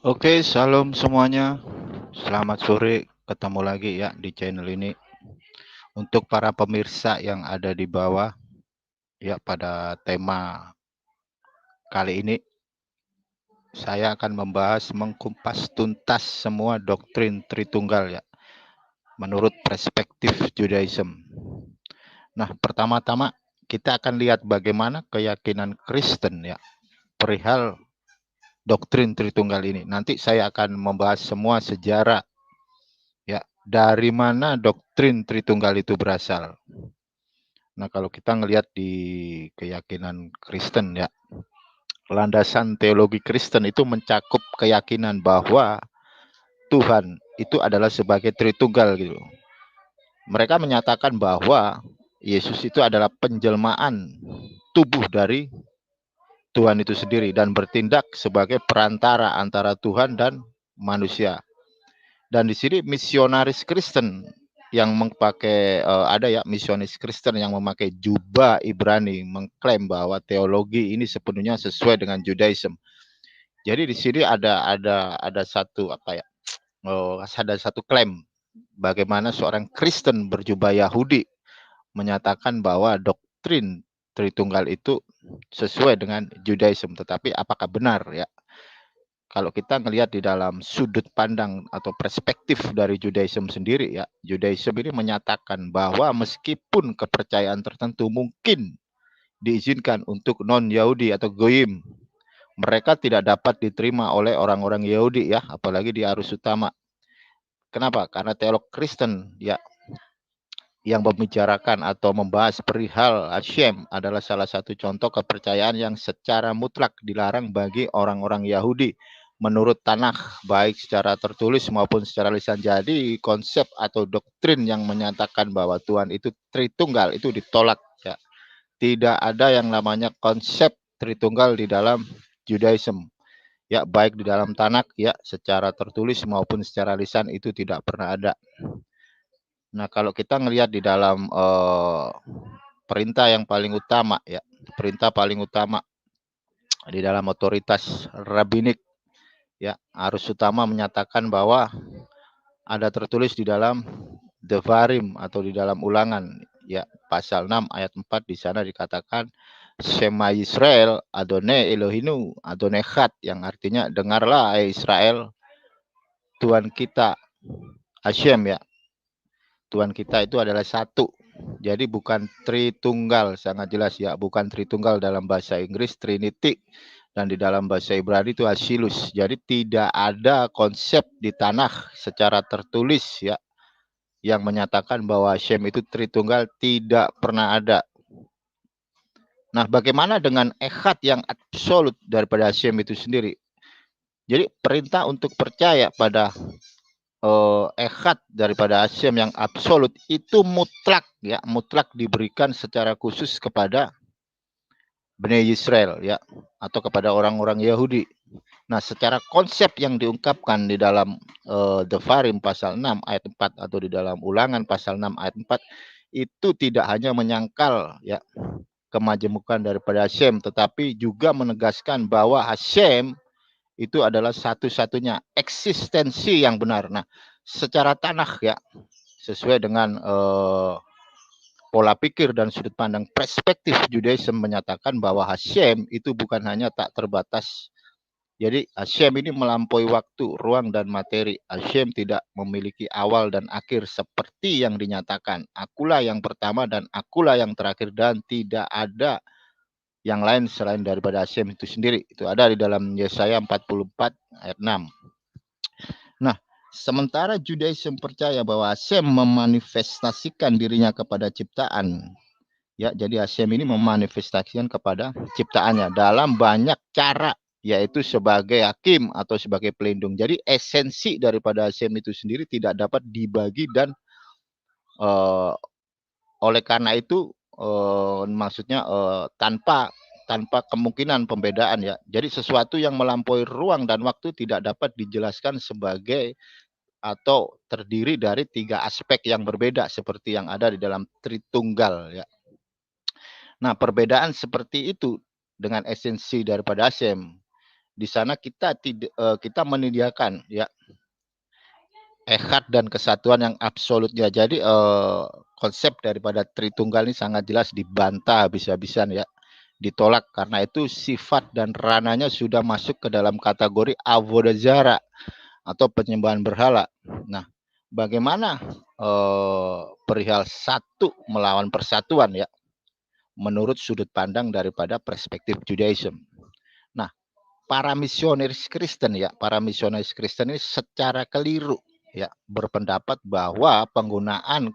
Oke, salam semuanya. Selamat sore, ketemu lagi ya di channel ini. Untuk para pemirsa yang ada di bawah, ya pada tema kali ini, saya akan membahas mengkumpas tuntas semua doktrin Tritunggal ya, menurut perspektif Judaism. Nah, pertama-tama kita akan lihat bagaimana keyakinan Kristen ya, perihal doktrin Tritunggal ini. Nanti saya akan membahas semua sejarah ya, dari mana doktrin Tritunggal itu berasal. Nah, kalau kita ngelihat di keyakinan Kristen ya, landasan teologi Kristen itu mencakup keyakinan bahwa Tuhan itu adalah sebagai Tritunggal gitu. Mereka menyatakan bahwa Yesus itu adalah penjelmaan tubuh dari Tuhan itu sendiri dan bertindak sebagai perantara antara Tuhan dan manusia. Dan di sini misionaris Kristen yang memakai ada ya misionaris Kristen yang memakai jubah Ibrani mengklaim bahwa teologi ini sepenuhnya sesuai dengan Judaism. Jadi di sini ada satu apa ya? Ada satu klaim bagaimana seorang Kristen berjubah Yahudi menyatakan bahwa doktrin Tritunggal itu sesuai dengan Judaism, tetapi apakah benar ya? Kalau kita ngelihat di dalam sudut pandang atau perspektif dari Judaism sendiri ya, Judaism ini menyatakan bahwa meskipun kepercayaan tertentu mungkin diizinkan untuk non-Yahudi atau Goyim, mereka tidak dapat diterima oleh orang-orang Yahudi ya, apalagi di arus utama. Kenapa? Karena teolog Kristen ya yang membicarakan atau membahas perihal Hashem adalah salah satu contoh kepercayaan yang secara mutlak dilarang bagi orang-orang Yahudi menurut Tanakh, baik secara tertulis maupun secara lisan. Jadi konsep atau doktrin yang menyatakan bahwa Tuhan itu Tritunggal itu ditolak ya. Tidak ada yang namanya konsep Tritunggal di dalam Judaism. Ya, baik di dalam Tanakh ya, secara tertulis maupun secara lisan itu tidak pernah ada. Nah, kalau kita ngelihat di dalam perintah yang paling utama ya, perintah paling utama di dalam otoritas rabbinik ya, arus utama menyatakan bahwa ada tertulis di dalam Devarim atau di dalam Ulangan ya, pasal 6 ayat 4 di sana dikatakan Shema Yisrael Adonai Elohinu Adonai Echad, yang artinya dengarlah Israel, Tuhan kita Hashem ya, Tuhan kita itu adalah satu. Jadi bukan Tritunggal, sangat jelas ya, bukan Tritunggal dalam bahasa Inggris Trinity, dan di dalam bahasa Ibrani itu Asilus. Jadi tidak ada konsep di Tanakh secara tertulis ya yang menyatakan bahwa Hashem itu Tritunggal, tidak pernah ada. Nah, bagaimana dengan Echad yang absolut daripada Hashem itu sendiri? Jadi perintah untuk percaya pada Echad daripada Hashem yang absolut itu mutlak ya, mutlak diberikan secara khusus kepada Bani Israel ya, atau kepada orang-orang Yahudi. Nah, secara konsep yang diungkapkan di dalam Devarim pasal 6 ayat 4 atau di dalam Ulangan pasal 6 ayat 4 itu tidak hanya menyangkal ya kemajemukan daripada Hashem, tetapi juga menegaskan bahwa Hashem itu adalah satu-satunya eksistensi yang benar. Nah, secara Tanakh ya, sesuai dengan pola pikir dan sudut pandang perspektif Judaism menyatakan bahwa Hashem itu bukan hanya tak terbatas. Jadi Hashem ini melampaui waktu, ruang, dan materi. Hashem tidak memiliki awal dan akhir seperti yang dinyatakan. Akulah yang pertama dan akulah yang terakhir, dan tidak ada yang lain selain daripada Hashem itu sendiri. Itu ada di dalam Yesaya 44 ayat 6. Nah, sementara Judaism percaya bahwa Hashem memanifestasikan dirinya kepada ciptaan. Ya, jadi Hashem ini memanifestasikan kepada ciptaannya dalam banyak cara, yaitu sebagai hakim atau sebagai pelindung. Jadi esensi daripada Hashem itu sendiri tidak dapat dibagi, dan oleh karena itu maksudnya tanpa kemungkinan pembedaan ya. Jadi sesuatu yang melampaui ruang dan waktu tidak dapat dijelaskan sebagai atau terdiri dari tiga aspek yang berbeda seperti yang ada di dalam Tritunggal ya. Nah, perbedaan seperti itu dengan esensi daripada Hashem Di sana kita tidak kita menyediakan ya echad dan kesatuan yang absolutnya. Jadi konsep daripada Tritunggal ini sangat jelas dibantah habis-habisan ya. Ditolak karena itu sifat dan rananya sudah masuk ke dalam kategori avodazara atau penyembahan berhala. Nah, bagaimana perihal satu melawan persatuan ya menurut sudut pandang daripada perspektif Judaism. Nah, para misionaris Kristen ya, para misionaris Kristen ini secara keliru ya berpendapat bahwa penggunaan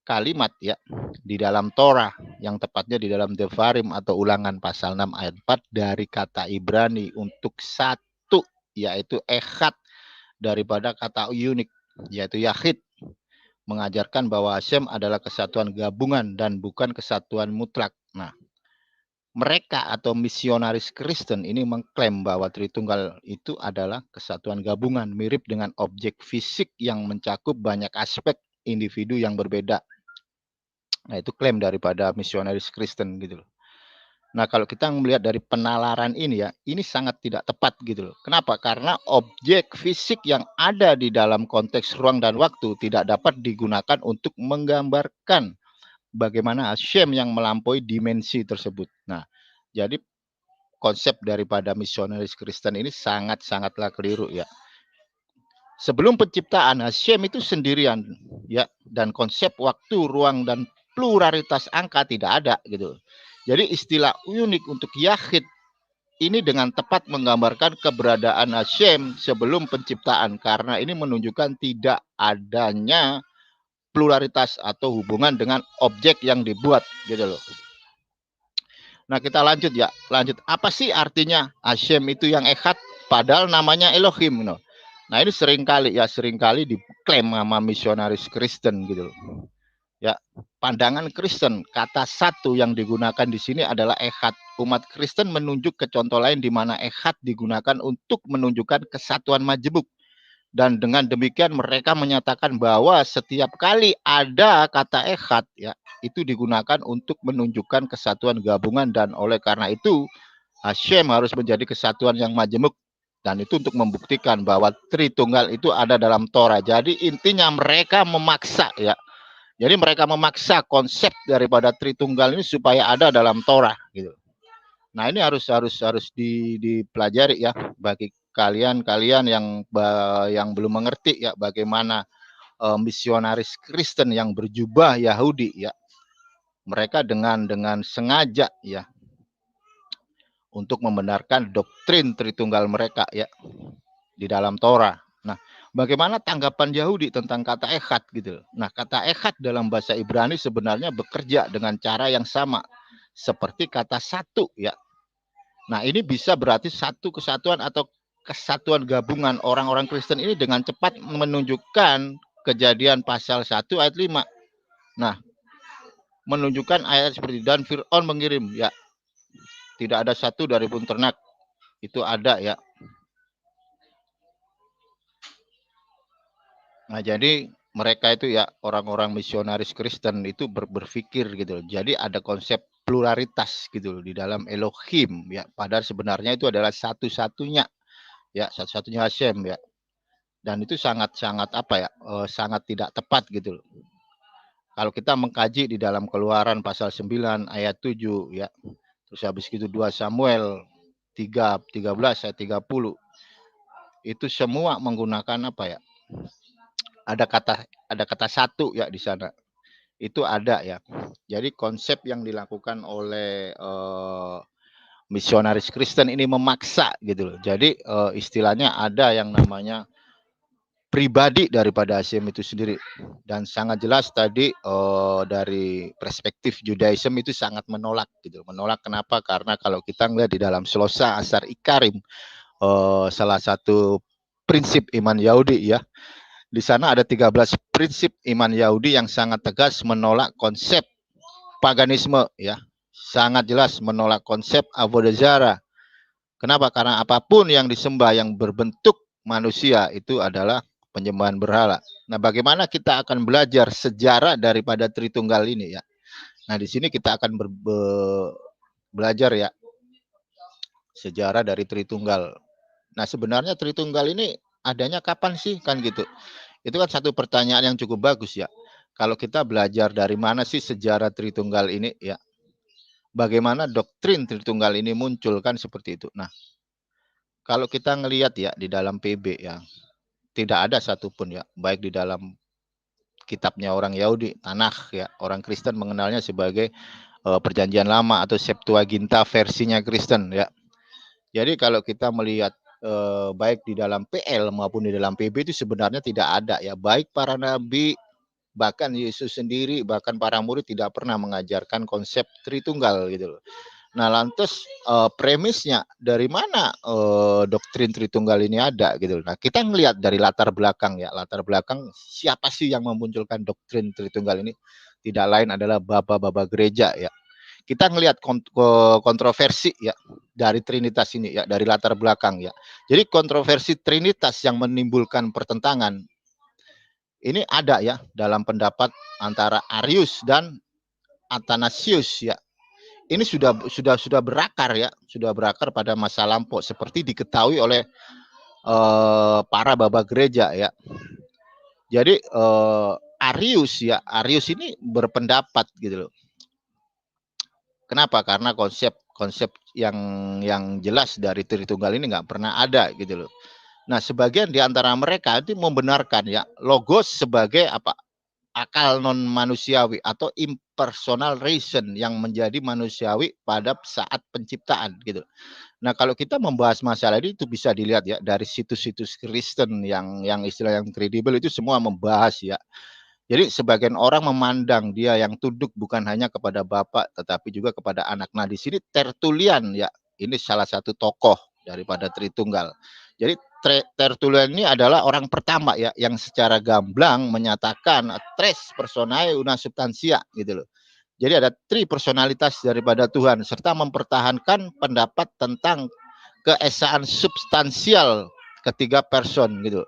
kalimat ya di dalam Torah yang tepatnya di dalam Devarim atau Ulangan pasal 6 ayat 4 dari kata Ibrani untuk satu yaitu echad daripada kata unik yaitu yahid mengajarkan bahwa Hashem adalah kesatuan gabungan dan bukan kesatuan mutlak. Nah, mereka atau misionaris Kristen ini mengklaim bahwa Tritunggal itu adalah kesatuan gabungan mirip dengan objek fisik yang mencakup banyak aspek individu yang berbeda. Nah, itu klaim daripada misionaris Kristen gitu loh. Nah, kalau kita melihat dari penalaran ini ya, ini sangat tidak tepat gitu loh. Kenapa? Karena objek fisik yang ada di dalam konteks ruang dan waktu tidak dapat digunakan untuk menggambarkan bagaimana Hashem yang melampaui dimensi tersebut. Nah, jadi konsep daripada misionaris Kristen ini sangat-sangatlah keliru ya. Sebelum penciptaan Hashem itu sendirian ya, dan konsep waktu, ruang dan pluralitas angka tidak ada gitu. Jadi istilah unik untuk Yahid ini dengan tepat menggambarkan keberadaan Hashem sebelum penciptaan karena ini menunjukkan tidak adanya pluralitas atau hubungan dengan objek yang dibuat gitu loh. Nah, kita lanjut ya. Lanjut. Apa sih artinya Hashem itu yang echad padahal namanya Elohim no? Nah, ini seringkali diklaim sama misionaris Kristen gitu loh. Ya, pandangan Kristen kata satu yang digunakan di sini adalah echad. Umat Kristen menunjuk ke contoh lain di mana echad digunakan untuk menunjukkan kesatuan majemuk. Dan dengan demikian mereka menyatakan bahwa setiap kali ada kata echad ya itu digunakan untuk menunjukkan kesatuan gabungan dan oleh karena itu Hashem harus menjadi kesatuan yang majemuk dan itu untuk membuktikan bahwa Tritunggal itu ada dalam Torah. Jadi intinya mereka memaksa ya. Jadi mereka memaksa konsep daripada Tritunggal ini supaya ada dalam Torah gitu. Nah, ini harus dipelajari ya bagi kalian yang belum mengerti ya bagaimana misionaris Kristen yang berjubah Yahudi ya. Mereka dengan sengaja ya untuk membenarkan doktrin Tritunggal mereka ya di dalam Torah. Nah, bagaimana tanggapan Yahudi tentang kata echad gitu. Nah, kata echad dalam bahasa Ibrani sebenarnya bekerja dengan cara yang sama seperti kata satu ya. Nah, ini bisa berarti satu kesatuan atau kesatuan gabungan orang-orang Kristen ini dengan cepat menunjukkan kejadian pasal 1 ayat 5. Nah, menunjukkan ayat seperti dan Fir'aun mengirim ya. Tidak ada satu dari pun ternak. Itu ada ya. Nah, jadi mereka itu ya orang-orang misionaris Kristen itu berpikir gitu. Jadi ada konsep pluralitas gitu di dalam Elohim ya. Padahal sebenarnya itu adalah satu-satunya ya, satu-satunya Hashem ya. Dan itu sangat-sangat apa ya? Sangat tidak tepat gitu loh. Kalau kita mengkaji di dalam Keluaran pasal 9 ayat 7 ya. Terus habis itu 2 Samuel 13 ayat 30. Itu semua menggunakan apa ya? Ada kata satu ya di sana. Itu ada ya. Jadi konsep yang dilakukan oleh misionaris Kristen ini memaksa gitu loh. Jadi istilahnya ada yang namanya pribadi daripada Hashem itu sendiri dan sangat jelas tadi dari perspektif Judaism itu sangat menolak gitu. Menolak kenapa? Karena kalau kita ngelihat di dalam Shlosa Asar Ikarim salah satu prinsip iman Yahudi ya. Di sana ada 13 prinsip iman Yahudi yang sangat tegas menolak konsep paganisme ya. Sangat jelas menolak konsep avodazara. Kenapa? Karena apapun yang disembah yang berbentuk manusia itu adalah penyembahan berhala. Nah, bagaimana kita akan belajar sejarah daripada Tritunggal ini ya? Nah, di sini kita akan belajar ya sejarah dari Tritunggal. Nah, sebenarnya Tritunggal ini adanya kapan sih kan gitu. Itu kan satu pertanyaan yang cukup bagus ya. Kalau kita belajar dari mana sih sejarah Tritunggal ini ya. Bagaimana doktrin Tritunggal ini muncul kan seperti itu. Nah, kalau kita ngelihat ya di dalam PB ya, tidak ada satupun ya, baik di dalam kitabnya orang Yahudi, Tanakh ya, orang Kristen mengenalnya sebagai Perjanjian Lama atau Septuaginta versinya Kristen ya. Jadi kalau kita melihat baik di dalam PL maupun di dalam PB itu sebenarnya tidak ada ya, baik para nabi, bahkan Yesus sendiri, bahkan para murid tidak pernah mengajarkan konsep Tritunggal gitu loh. Nah, lantas premisnya dari mana doktrin Tritunggal ini ada gitu. Nah, kita ngelihat dari latar belakang ya, latar belakang siapa sih yang memunculkan doktrin Tritunggal ini? Tidak lain adalah bapa-bapa gereja ya. Kita ngelihat kontroversi ya dari Trinitas ini ya, dari latar belakang ya. Jadi kontroversi Trinitas yang menimbulkan pertentangan ini ada ya dalam pendapat antara Arius dan Athanasius ya. Ini sudah berakar ya, sudah berakar pada masa lampau seperti diketahui oleh para baba gereja ya. Jadi Arius ya, Arius ini berpendapat gitu loh. Kenapa? Karena konsep yang jelas dari Tritunggal ini nggak pernah ada gitu loh. Nah, sebagian di antara mereka itu membenarkan ya logos sebagai apa? Akal non manusiawi atau impersonal reason yang menjadi manusiawi pada saat penciptaan gitu. Nah, kalau kita membahas masalah ini itu bisa dilihat ya dari situs-situs Kristen yang istilah yang kredibel itu semua membahas ya. Jadi sebagian orang memandang dia yang tunduk bukan hanya kepada Bapa tetapi juga kepada anak. Nah, di sini Tertulian ya, ini salah satu tokoh daripada Tritunggal. Jadi Tertulian ini adalah orang pertama ya yang secara gamblang menyatakan tres personae una substantia gitu loh. Jadi ada tri personalitas daripada Tuhan serta mempertahankan pendapat tentang keesaan substansial ketiga person gitu.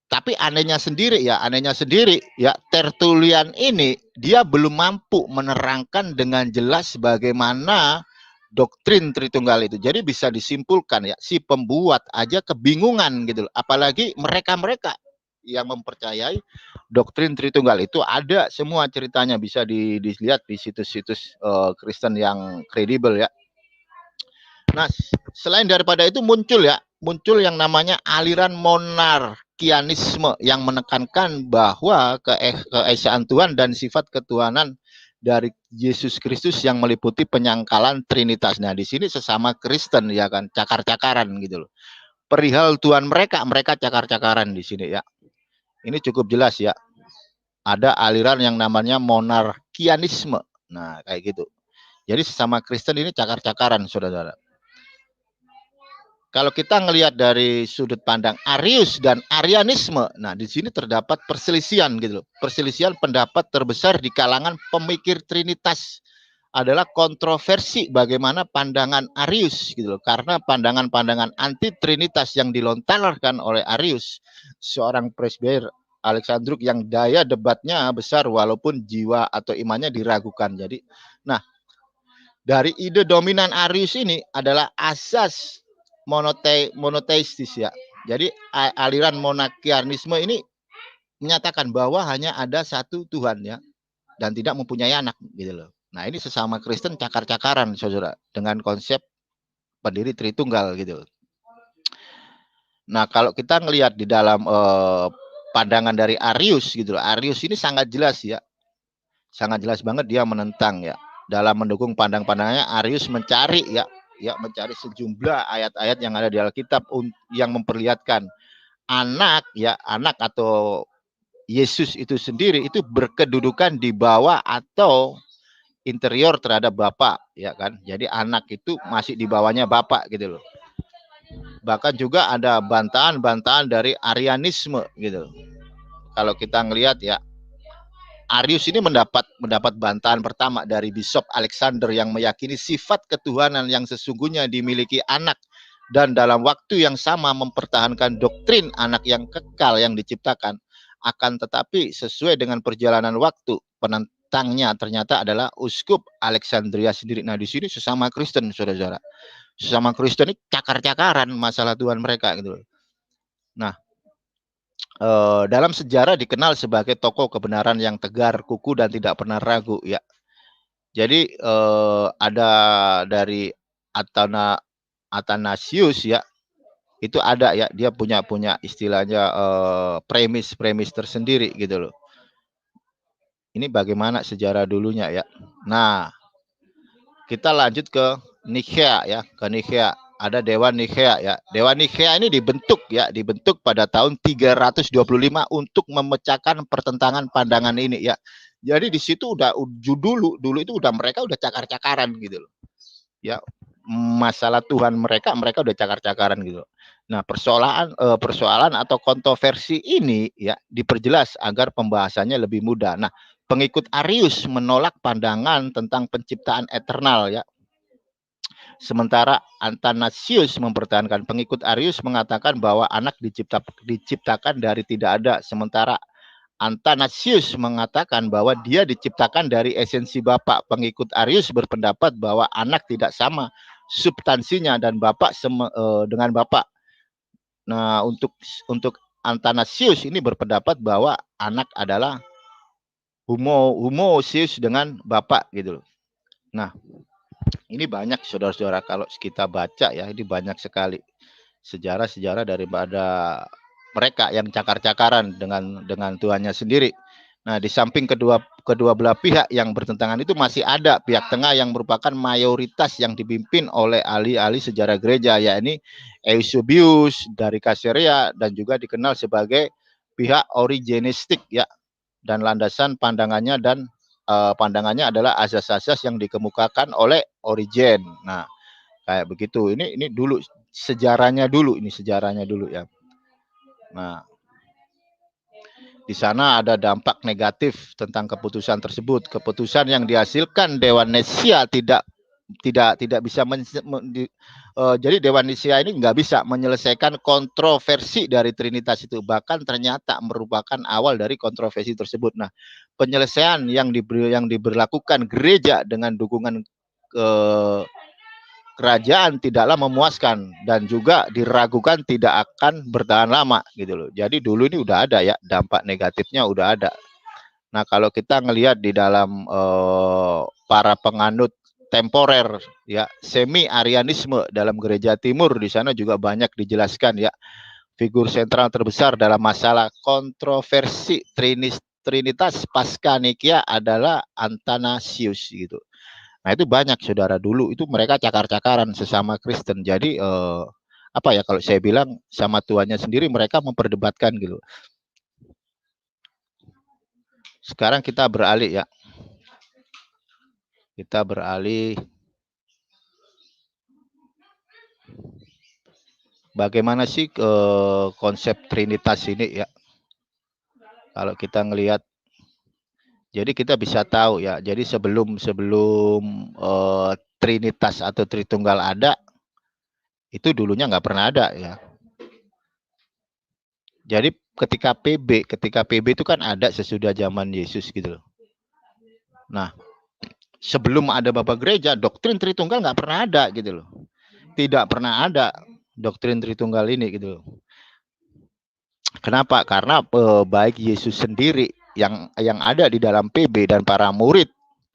Tapi anehnya sendiri ya Tertulian ini dia belum mampu menerangkan dengan jelas bagaimana doktrin Tritunggal itu. Jadi bisa disimpulkan ya si pembuat aja kebingungan gitu. Apalagi mereka-mereka yang mempercayai doktrin Tritunggal itu ada semua ceritanya bisa dilihat di situs-situs Kristen yang kredibel ya. Nah, selain daripada itu muncul yang namanya aliran monarkianisme yang menekankan bahwa keesaan Tuhan dan sifat ketuhanan dari Yesus Kristus yang meliputi penyangkalan Trinitas. Nah, di sini sesama Kristen ya kan, cakar-cakaran gitu loh. Perihal Tuhan mereka cakar-cakaran di sini ya. Ini cukup jelas ya. Ada aliran yang namanya monarkianisme. Nah, kayak gitu. Jadi sesama Kristen ini cakar-cakaran, saudara-saudara. Kalau kita ngelihat dari sudut pandang Arius dan Arianisme, nah di sini terdapat perselisihan gitu loh. Perselisihan pendapat terbesar di kalangan pemikir Trinitas adalah kontroversi bagaimana pandangan Arius gitu loh. Karena pandangan-pandangan anti Trinitas yang dilontarkan oleh Arius, seorang presbiter Alexandruk yang daya debatnya besar walaupun jiwa atau imannya diragukan. Jadi, nah dari ide dominan Arius ini adalah asas monoteistis ya. Jadi aliran monarkianisme ini menyatakan bahwa hanya ada satu Tuhan ya dan tidak mempunyai anak gitu loh. Nah, ini sesama Kristen cakar-cakaran saudara dengan konsep pendiri Tritunggal gitu. Nah, kalau kita ngelihat di dalam pandangan dari Arius gitu loh. Arius ini sangat jelas ya. Sangat jelas banget dia menentang ya. Dalam mendukung pandang-pandangannya Arius mencari mencari sejumlah ayat-ayat yang ada di Alkitab yang memperlihatkan anak atau Yesus itu sendiri itu berkedudukan di bawah atau interior terhadap Bapa ya kan. Jadi anak itu masih di bawahnya Bapa gitu loh. Bahkan juga ada bantahan-bantahan dari Arianisme gitu. Kalau kita ngelihat ya Arius ini mendapat bantahan pertama dari Bishop Alexander yang meyakini sifat ketuhanan yang sesungguhnya dimiliki anak dan dalam waktu yang sama mempertahankan doktrin anak yang kekal yang diciptakan. Akan tetapi sesuai dengan perjalanan waktu, penentangnya ternyata adalah Uskup Alexandria sendiri. Nah, di sini sesama Kristen, saudara-saudara. sesama Kristen ini cakar-cakaran masalah Tuhan mereka gitu. Nah, dalam sejarah dikenal sebagai tokoh kebenaran yang tegar, kukuh dan tidak pernah ragu ya. Jadi ada dari Athanasius ya, itu ada ya, dia punya istilahnya premis tersendiri gitu loh. Ini bagaimana sejarah dulunya ya. Nah, kita lanjut ke Nicaea ya, ke Nicaea. Ada Dewan Nicaea ya. Dewan Nicaea ini dibentuk pada tahun 325 untuk memecahkan pertentangan pandangan ini ya. Jadi di situ dulu itu mereka udah cakar-cakaran gitu loh. Ya, masalah Tuhan mereka udah cakar-cakaran gitu. Nah, persoalan atau kontroversi ini ya diperjelas agar pembahasannya lebih mudah. Nah, pengikut Arius menolak pandangan tentang penciptaan eternal ya. Sementara Athanasius mempertahankan. Pengikut Arius mengatakan bahwa anak diciptakan dari tidak ada. Sementara Athanasius mengatakan bahwa dia diciptakan dari esensi Bapa. Pengikut Arius berpendapat bahwa anak tidak sama substansinya dan Bapa dengan Bapa. Nah, untuk Athanasius ini berpendapat bahwa anak adalah homoousios dengan Bapa gitu loh. Nah, ini banyak saudara-saudara kalau kita baca ya, ini banyak sekali sejarah-sejarah daripada mereka yang cakar-cakaran dengan Tuhannya sendiri. Nah, di samping kedua belah pihak yang bertentangan itu masih ada pihak tengah yang merupakan mayoritas yang dipimpin oleh ahli-ahli sejarah gereja, yakni Eusebius dari Caesarea dan juga dikenal sebagai pihak origenistik ya, dan landasan pandangannya adalah asas-asas yang dikemukakan oleh Origen. Nah, kayak begitu. Ini dulu sejarahnya dulu ya. Nah, di sana ada dampak negatif tentang keputusan tersebut. Keputusan yang dihasilkan Dewan Nicaea tidak bisa jadi Dewan Nicaea ini nggak bisa menyelesaikan kontroversi dari Trinitas itu, bahkan ternyata merupakan awal dari kontroversi tersebut. Nah, penyelesaian yang diberlakukan gereja dengan dukungan kerajaan tidaklah memuaskan dan juga diragukan tidak akan bertahan lama gitu loh. Jadi dulu ini udah ada ya, dampak negatifnya udah ada. Nah, kalau kita ngelihat di dalam para penganut temporer ya, semi arianisme dalam gereja timur, di sana juga banyak dijelaskan ya. Figur sentral terbesar dalam masalah kontroversi Trinitas pasca Nicaea adalah Athanasius gitu. Nah, itu banyak saudara, dulu itu mereka cakar-cakaran sesama Kristen. Jadi apa ya, kalau saya bilang sama Tuhannya sendiri mereka memperdebatkan gitu. Sekarang kita beralih ya. Kita beralih bagaimana sih konsep Trinitas ini ya. Kalau kita ngelihat, jadi kita bisa tahu ya. Jadi sebelum Trinitas atau Tritunggal ada, itu dulunya nggak pernah ada ya. Jadi ketika PB itu kan ada sesudah zaman Yesus gitu loh. Nah, sebelum ada Bapak Gereja, doktrin Tritunggal nggak pernah ada gitu loh. Tidak pernah ada doktrin Tritunggal ini gitu loh. Kenapa? Karena baik Yesus sendiri yang ada di dalam PB dan para murid,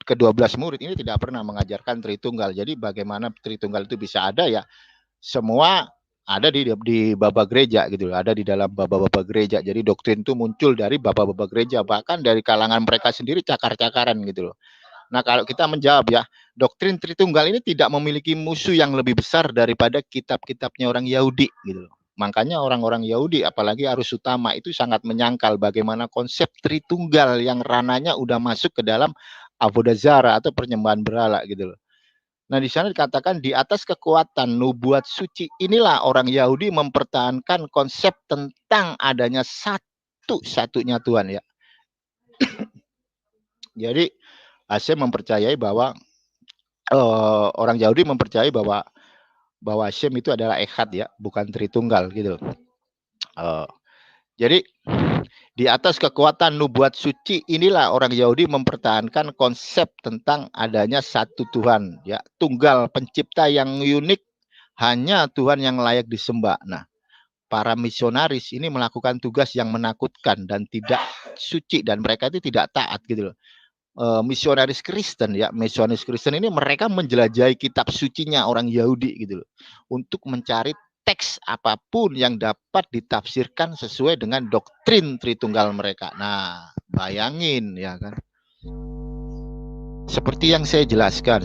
ke-12 murid ini tidak pernah mengajarkan Tritunggal. Jadi bagaimana Tritunggal itu bisa ada ya? Semua ada di Bapak Gereja gitu loh, ada di dalam Bapak Gereja. Jadi doktrin itu muncul dari Bapak Gereja, bahkan dari kalangan mereka sendiri cakar-cakaran gitu loh. Nah, kalau kita menjawab ya, doktrin Tritunggal ini tidak memiliki musuh yang lebih besar daripada kitab-kitabnya orang Yahudi gitu loh. Makanya orang-orang Yahudi apalagi Arus Utama itu sangat menyangkal bagaimana konsep Tritunggal yang rananya udah masuk ke dalam Avodah Zarah atau penyembahan berhala gitu loh. Nah, di sana dikatakan di atas kekuatan nubuat suci inilah orang Yahudi mempertahankan konsep tentang adanya satu-satunya Tuhan ya. Jadi Hashem mempercayai bahwa orang Yahudi mempercayai bahwa Hashem itu adalah Echad ya, bukan Tritunggal gitu. Jadi di atas kekuatan nubuat suci inilah orang Yahudi mempertahankan konsep tentang adanya satu Tuhan ya, tunggal pencipta yang unik, hanya Tuhan yang layak disembah. Nah, para misionaris ini melakukan tugas yang menakutkan dan tidak suci, dan mereka itu tidak taat gitu loh. Misionaris Kristen ya, misionaris Kristen ini mereka menjelajahi kitab sucinya orang Yahudi gitu loh, untuk mencari teks apapun yang dapat ditafsirkan sesuai dengan doktrin Tritunggal mereka. Nah, bayangin ya kan. Seperti yang saya jelaskan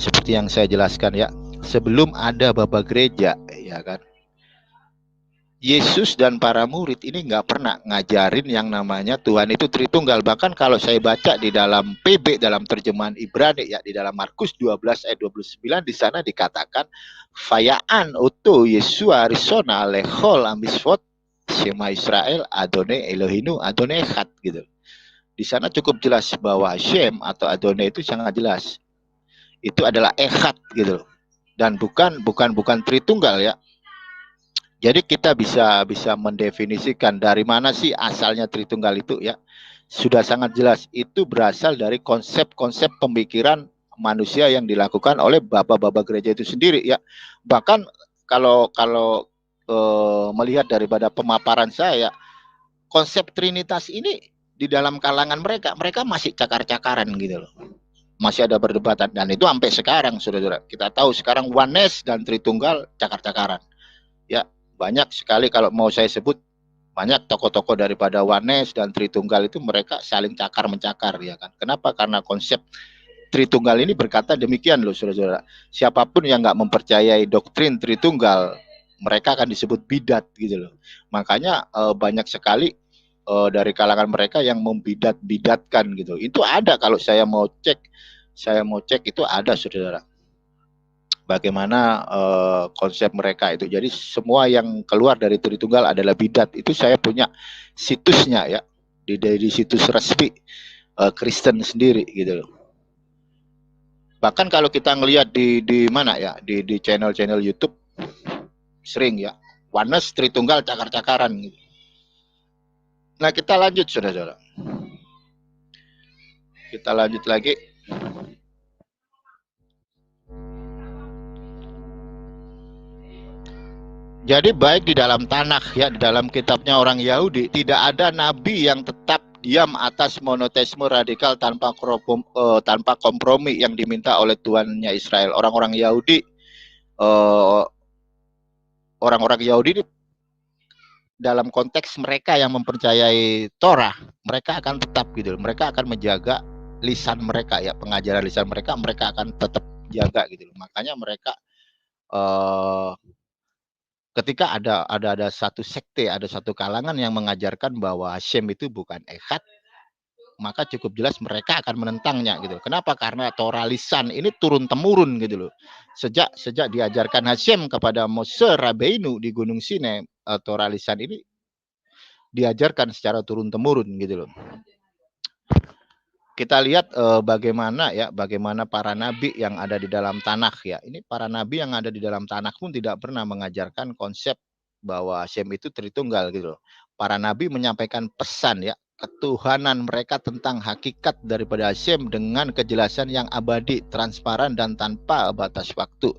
ya, sebelum ada Bapa Gereja ya kan, Yesus dan para murid ini nggak pernah ngajarin yang namanya Tuhan itu Tritunggal. Bahkan kalau saya baca di dalam PB, dalam terjemahan Ibrani ya, di dalam Markus 12 ayat 29, di sana dikatakan Fayaan oto Yesua risona lechol amisvot Shema Israel Adonai Elohinu Adonai Echad gitu. Di sana cukup jelas bahwa Shem atau Adonai itu sangat jelas. Itu adalah Echad gitu. Dan bukan Tritunggal ya. Jadi kita bisa mendefinisikan dari mana sih asalnya Tritunggal itu ya. Sudah sangat jelas, itu berasal dari konsep-konsep pemikiran manusia yang dilakukan oleh bapak-bapak gereja itu sendiri ya. Bahkan kalau melihat daripada pemaparan saya, konsep Trinitas ini di dalam kalangan mereka masih cakar-cakaran gitu loh. Masih ada perdebatan, dan itu sampai sekarang saudara-saudara. Kita tahu sekarang Oneness dan Tritunggal cakar-cakaran. Ya, banyak sekali kalau mau saya sebut, banyak tokoh-tokoh daripada Oneness dan Tritunggal itu mereka saling cakar-mencakar ya kan. Kenapa? Karena konsep Tritunggal ini berkata demikian loh saudara-saudara. Siapapun yang nggak mempercayai doktrin Tritunggal, mereka akan disebut bidat gitu loh. Makanya banyak sekali dari kalangan mereka yang membidat-bidatkan gitu. Itu ada, kalau saya mau cek itu ada saudara. Bagaimana konsep mereka itu. Jadi semua yang keluar dari Tritunggal adalah bidat. Itu saya punya situsnya ya, di situs resmi Kristen sendiri gitu loh. Bahkan kalau kita ngelihat di mana ya, di channel-channel YouTube sering ya, Oneness Tritunggal cakar-cakaran gitu. Nah, kita lanjut saudara-saudara. Kita lanjut lagi. Jadi baik di dalam Tanakh ya, di dalam kitabnya orang Yahudi, tidak ada nabi yang tetap diam atas monoteisme radikal tanpa kompromi yang diminta oleh Tuhannya Israel. Orang-orang Yahudi ini dalam konteks mereka yang mempercayai Torah, mereka akan tetap gitu. Mereka akan menjaga lisan mereka ya, pengajaran lisan mereka akan tetap jaga gitu. Makanya mereka ketika ada satu sekte, ada satu kalangan yang mengajarkan bahwa Hashem itu bukan Echad, maka cukup jelas mereka akan menentangnya gitu. Kenapa? Karena Torah lisan ini turun temurun gitu loh. Sejak diajarkan Hashem kepada Moshe Rabbeinu di Gunung Sinai, Torah lisan ini diajarkan secara turun temurun gitu loh. Kita lihat bagaimana para nabi yang ada di dalam Tanakh ya. Ini para nabi yang ada di dalam Tanakh pun tidak pernah mengajarkan konsep bahwa Hashem itu Tritunggal gitu loh. Para nabi menyampaikan pesan ya, ketuhanan mereka tentang hakikat daripada Hashem dengan kejelasan yang abadi, transparan dan tanpa batas waktu.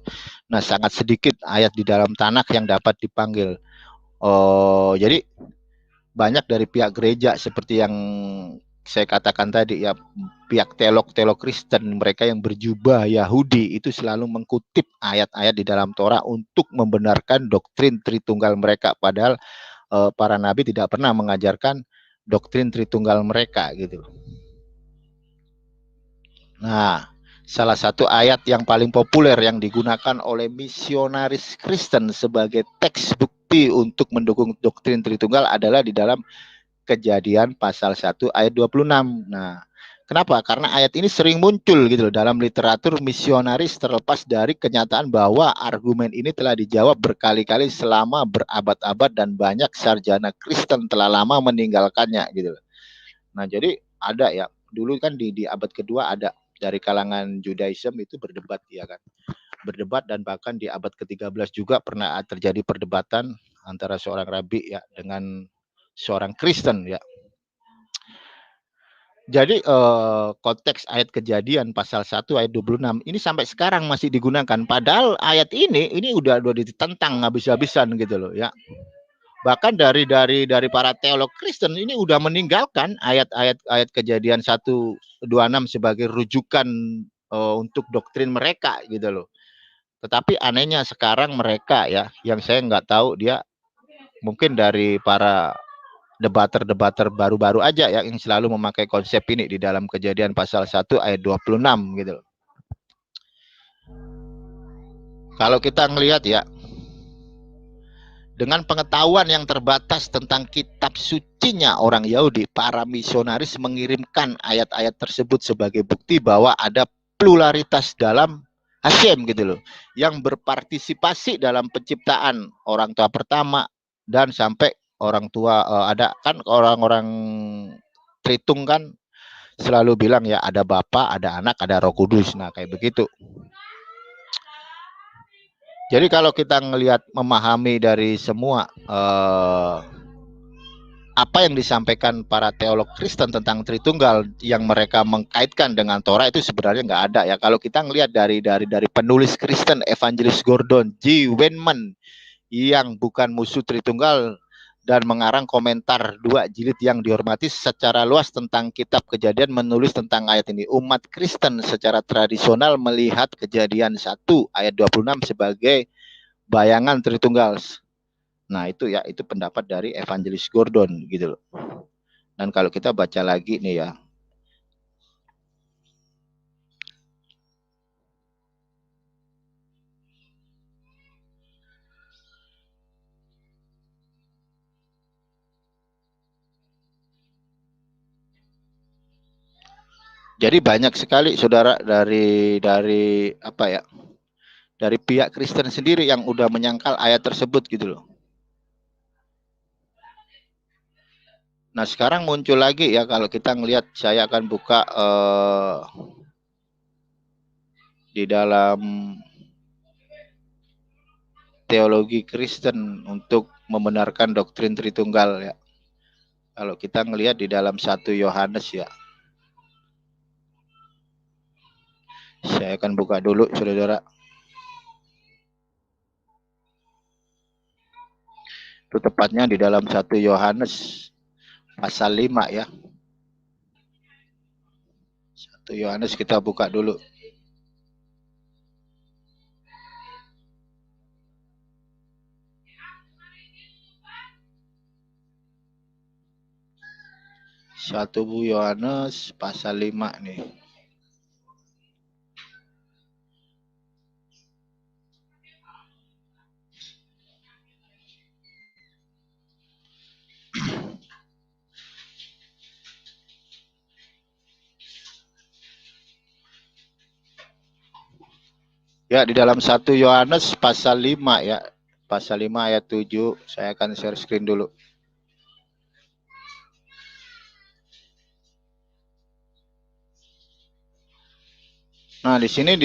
Nah, sangat sedikit ayat di dalam Tanakh yang dapat dipanggil. Jadi banyak dari pihak gereja seperti yang saya katakan tadi ya, pihak teolog Kristen, mereka yang berjubah Yahudi itu selalu mengkutip ayat-ayat di dalam Torah untuk membenarkan doktrin Tritunggal mereka, padahal para nabi tidak pernah mengajarkan doktrin Tritunggal mereka gitu. Nah, salah satu ayat yang paling populer yang digunakan oleh misionaris Kristen sebagai teks bukti untuk mendukung doktrin Tritunggal adalah di dalam Kejadian pasal 1 ayat 26. Nah, kenapa? Karena ayat ini sering muncul gitu loh dalam literatur misionaris, terlepas dari kenyataan bahwa argumen ini telah dijawab berkali-kali selama berabad-abad dan banyak sarjana Kristen telah lama meninggalkannya gitu loh. Nah, jadi ada ya, dulu kan di abad kedua ada dari kalangan Judaism itu berdebat ya kan. Berdebat, dan bahkan di abad ke-13 juga pernah terjadi perdebatan antara seorang rabi ya dengan seorang Kristen ya. Jadi konteks ayat Kejadian pasal 1 ayat 26 ini sampai sekarang masih digunakan. Padahal ayat ini udah ditentang habis-habisan gitu loh ya. Bahkan dari para teolog Kristen ini udah meninggalkan ayat Kejadian 1:26 sebagai rujukan untuk doktrin mereka gitu loh. Tetapi anehnya sekarang mereka ya, yang saya nggak tahu dia mungkin dari para debater-debater baru-baru aja ya yang selalu memakai konsep ini di dalam Kejadian pasal 1 ayat 26 gitu. Kalau kita ngelihat ya, dengan pengetahuan yang terbatas tentang kitab sucinya orang Yahudi, para misionaris mengirimkan ayat-ayat tersebut sebagai bukti bahwa ada pluralitas dalam Hashem gitu loh, yang berpartisipasi dalam penciptaan orang tua pertama dan sampai orang tua ada kan orang-orang Tritung kan selalu bilang ya ada Bapa, ada Anak, ada Roh Kudus. Nah, kayak begitu. Jadi kalau kita ngelihat memahami dari semua apa yang disampaikan para teolog Kristen tentang Tritunggal yang mereka mengkaitkan dengan Torah itu sebenarnya nggak ada ya. Kalau kita ngelihat dari penulis Kristen Evangelis Gordon G. Wenman yang bukan musuh Tritunggal dan mengarang komentar 2 jilid yang dihormati secara luas tentang kitab Kejadian menulis tentang ayat ini. Umat Kristen secara tradisional melihat Kejadian 1 ayat 26 sebagai bayangan Tritunggal. Nah, itu ya, itu pendapat dari Evangelis Gordon gitu loh. Dan kalau kita baca lagi nih ya. Jadi banyak sekali saudara dari apa ya? Dari pihak Kristen sendiri yang udah menyangkal ayat tersebut gitu loh. Nah, sekarang muncul lagi ya kalau kita ngelihat, saya akan buka di dalam teologi Kristen untuk membenarkan doktrin Tritunggal ya. Kalau kita ngelihat di dalam 1 Yohanes ya. Saya akan buka dulu saudara. Itu tepatnya di dalam 1 Yohanes pasal 5 ya. 1 Yohanes kita buka dulu. Satu Yohanes pasal 5 nih. Ya, di dalam 1 Yohanes pasal 5 ya. Pasal 5 ayat 7. Saya akan share screen dulu. Nah, di sini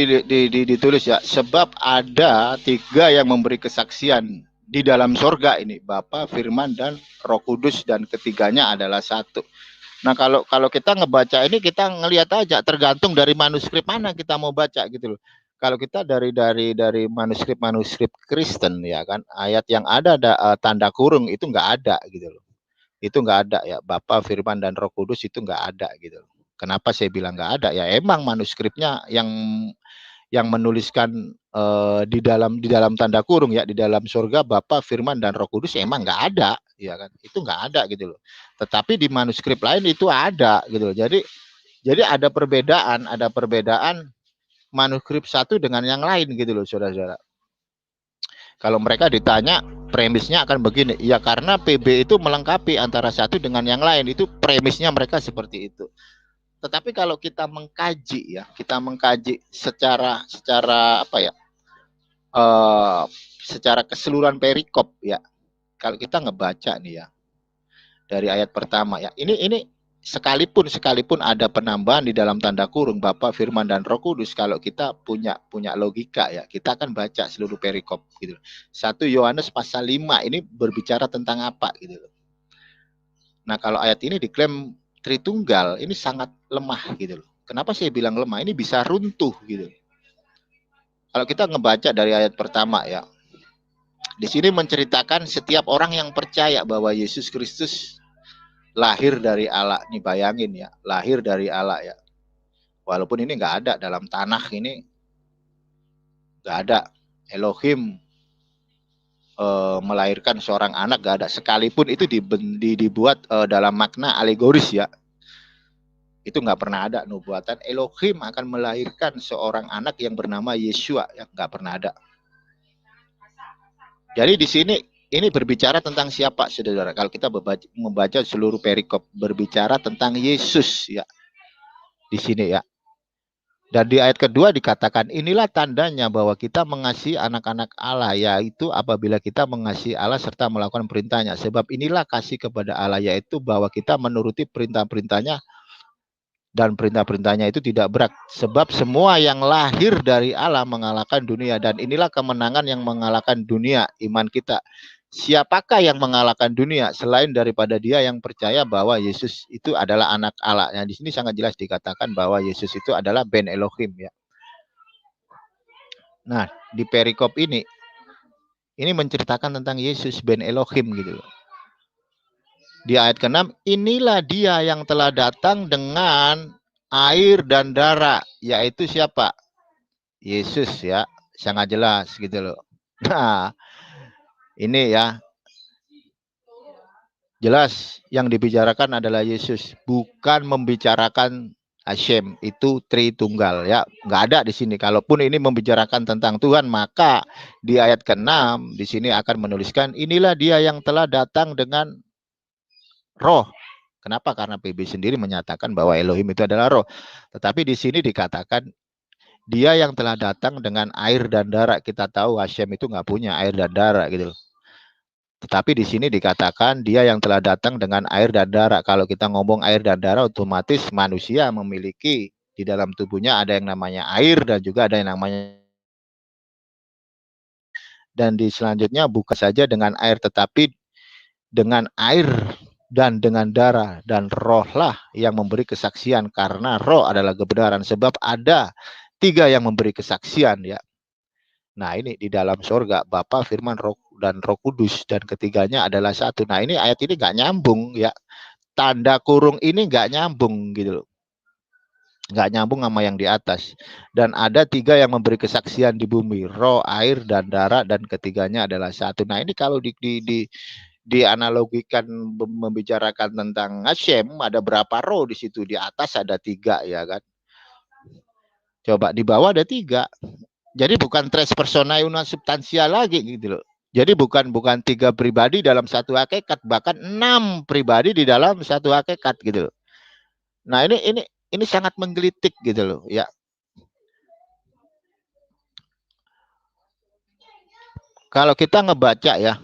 ditulis ya, sebab ada 3 yang memberi kesaksian di dalam sorga ini, Bapa, Firman, dan Roh Kudus, dan ketiganya adalah satu. Nah, kalau kita ngebaca ini, kita ngelihat aja tergantung dari manuskrip mana kita mau baca gitu loh. Kalau kita dari manuskrip Kristen ya kan, ayat yang ada tanda kurung itu nggak ada gitu loh. Itu nggak ada ya, Bapa, Firman, dan Roh Kudus itu nggak ada gitu loh. Kenapa saya bilang nggak ada? Ya emang manuskripnya yang menuliskan di dalam tanda kurung ya, di dalam surga Bapa, Firman, dan Roh Kudus emang nggak ada ya kan, itu nggak ada gitu loh. Tetapi di manuskrip lain itu ada gitu loh. Jadi ada perbedaan manuskrip satu dengan yang lain gitu loh saudara-saudara. Kalau mereka ditanya premisnya akan begini, ya karena PB itu melengkapi antara satu dengan yang lain, itu premisnya mereka seperti itu. Tetapi kalau kita mengkaji ya, kita mengkaji secara apa ya, secara keseluruhan perikop ya. Kalau kita ngebaca nih ya dari ayat pertama ya, ini sekalipun ada penambahan di dalam tanda kurung Bapa, Firman, dan Roh Kudus, kalau kita punya logika ya, kita akan baca seluruh perikop gitu. 1 Yohanes pasal 5 ini berbicara tentang apa gitu. Nah, kalau ayat ini diklaim Tritunggal ini sangat lemah gitu loh. Kenapa saya bilang lemah? Ini bisa runtuh gitu. Kalau kita ngebaca dari ayat pertama ya, di sini menceritakan setiap orang yang percaya bahwa Yesus Kristus lahir dari Allah. Nih bayangin ya, lahir dari Allah ya. Walaupun ini nggak ada dalam tanah ini, nggak ada Elohim melahirkan seorang anak, nggak ada sekalipun itu dibuat dalam makna alegoris ya. Itu nggak pernah ada nubuatan Elohim akan melahirkan seorang anak yang bernama Yeshua, ya nggak pernah ada. Jadi di sini ini berbicara tentang siapa, saudara? Kalau kita membaca seluruh perikop berbicara tentang Yesus ya di sini ya. Dan di ayat kedua dikatakan inilah tandanya bahwa kita mengasihi anak-anak Allah, yaitu apabila kita mengasihi Allah serta melakukan perintahnya. Sebab inilah kasih kepada Allah, yaitu bahwa kita menuruti perintah-perintahnya dan perintah-perintahnya itu tidak berat. Sebab semua yang lahir dari Allah mengalahkan dunia. Dan inilah kemenangan yang mengalahkan dunia, iman kita. Siapakah yang mengalahkan dunia selain daripada dia yang percaya bahwa Yesus itu adalah anak Allah. Nah, di sini sangat jelas dikatakan bahwa Yesus itu adalah Ben Elohim ya. Nah, di perikop ini menceritakan tentang Yesus Ben Elohim gitu loh. Di ayat ke-6, inilah dia yang telah datang dengan air dan darah, yaitu siapa? Yesus ya, sangat jelas gitu loh. Nah, ini ya, jelas yang dibicarakan adalah Yesus, bukan membicarakan Hashem, itu Tritunggal ya. Nggak ada di sini. Kalaupun ini membicarakan tentang Tuhan, maka di ayat ke-6 di sini akan menuliskan inilah dia yang telah datang dengan roh. Kenapa? Karena PB sendiri menyatakan bahwa Elohim itu adalah roh. Tetapi di sini dikatakan dia yang telah datang dengan air dan darah. Kita tahu Hashem itu nggak punya air dan darah gitu. Tetapi di sini dikatakan dia yang telah datang dengan air dan darah. Kalau kita ngomong air dan darah, otomatis manusia memiliki di dalam tubuhnya ada yang namanya air dan juga ada yang namanya. Dan di selanjutnya bukan saja dengan air, tetapi dengan air dan dengan darah, dan rohlah yang memberi kesaksian, karena roh adalah kebenaran. Sebab ada 3 yang memberi kesaksian ya. Nah ini di dalam sorga Bapa, Firman, Roh dan Roh Kudus, dan ketiganya adalah satu. Nah ini ayat ini nggak nyambung ya, tanda kurung ini nggak nyambung gitu loh, nggak nyambung sama yang di atas. Dan ada 3 yang memberi kesaksian di bumi, roh, air, dan darah, dan ketiganya adalah satu. Nah ini kalau dianalogikan membicarakan tentang Hashem, ada berapa roh di situ? Di atas ada 3 ya kan, coba di bawah ada 3. Jadi bukan tres personae una substantia lagi gitu loh. Jadi bukan 3 pribadi dalam satu hakikat, bahkan 6 pribadi di dalam satu hakikat gitu loh. Nah, ini sangat menggelitik gitu loh ya. Kalau kita ngebaca ya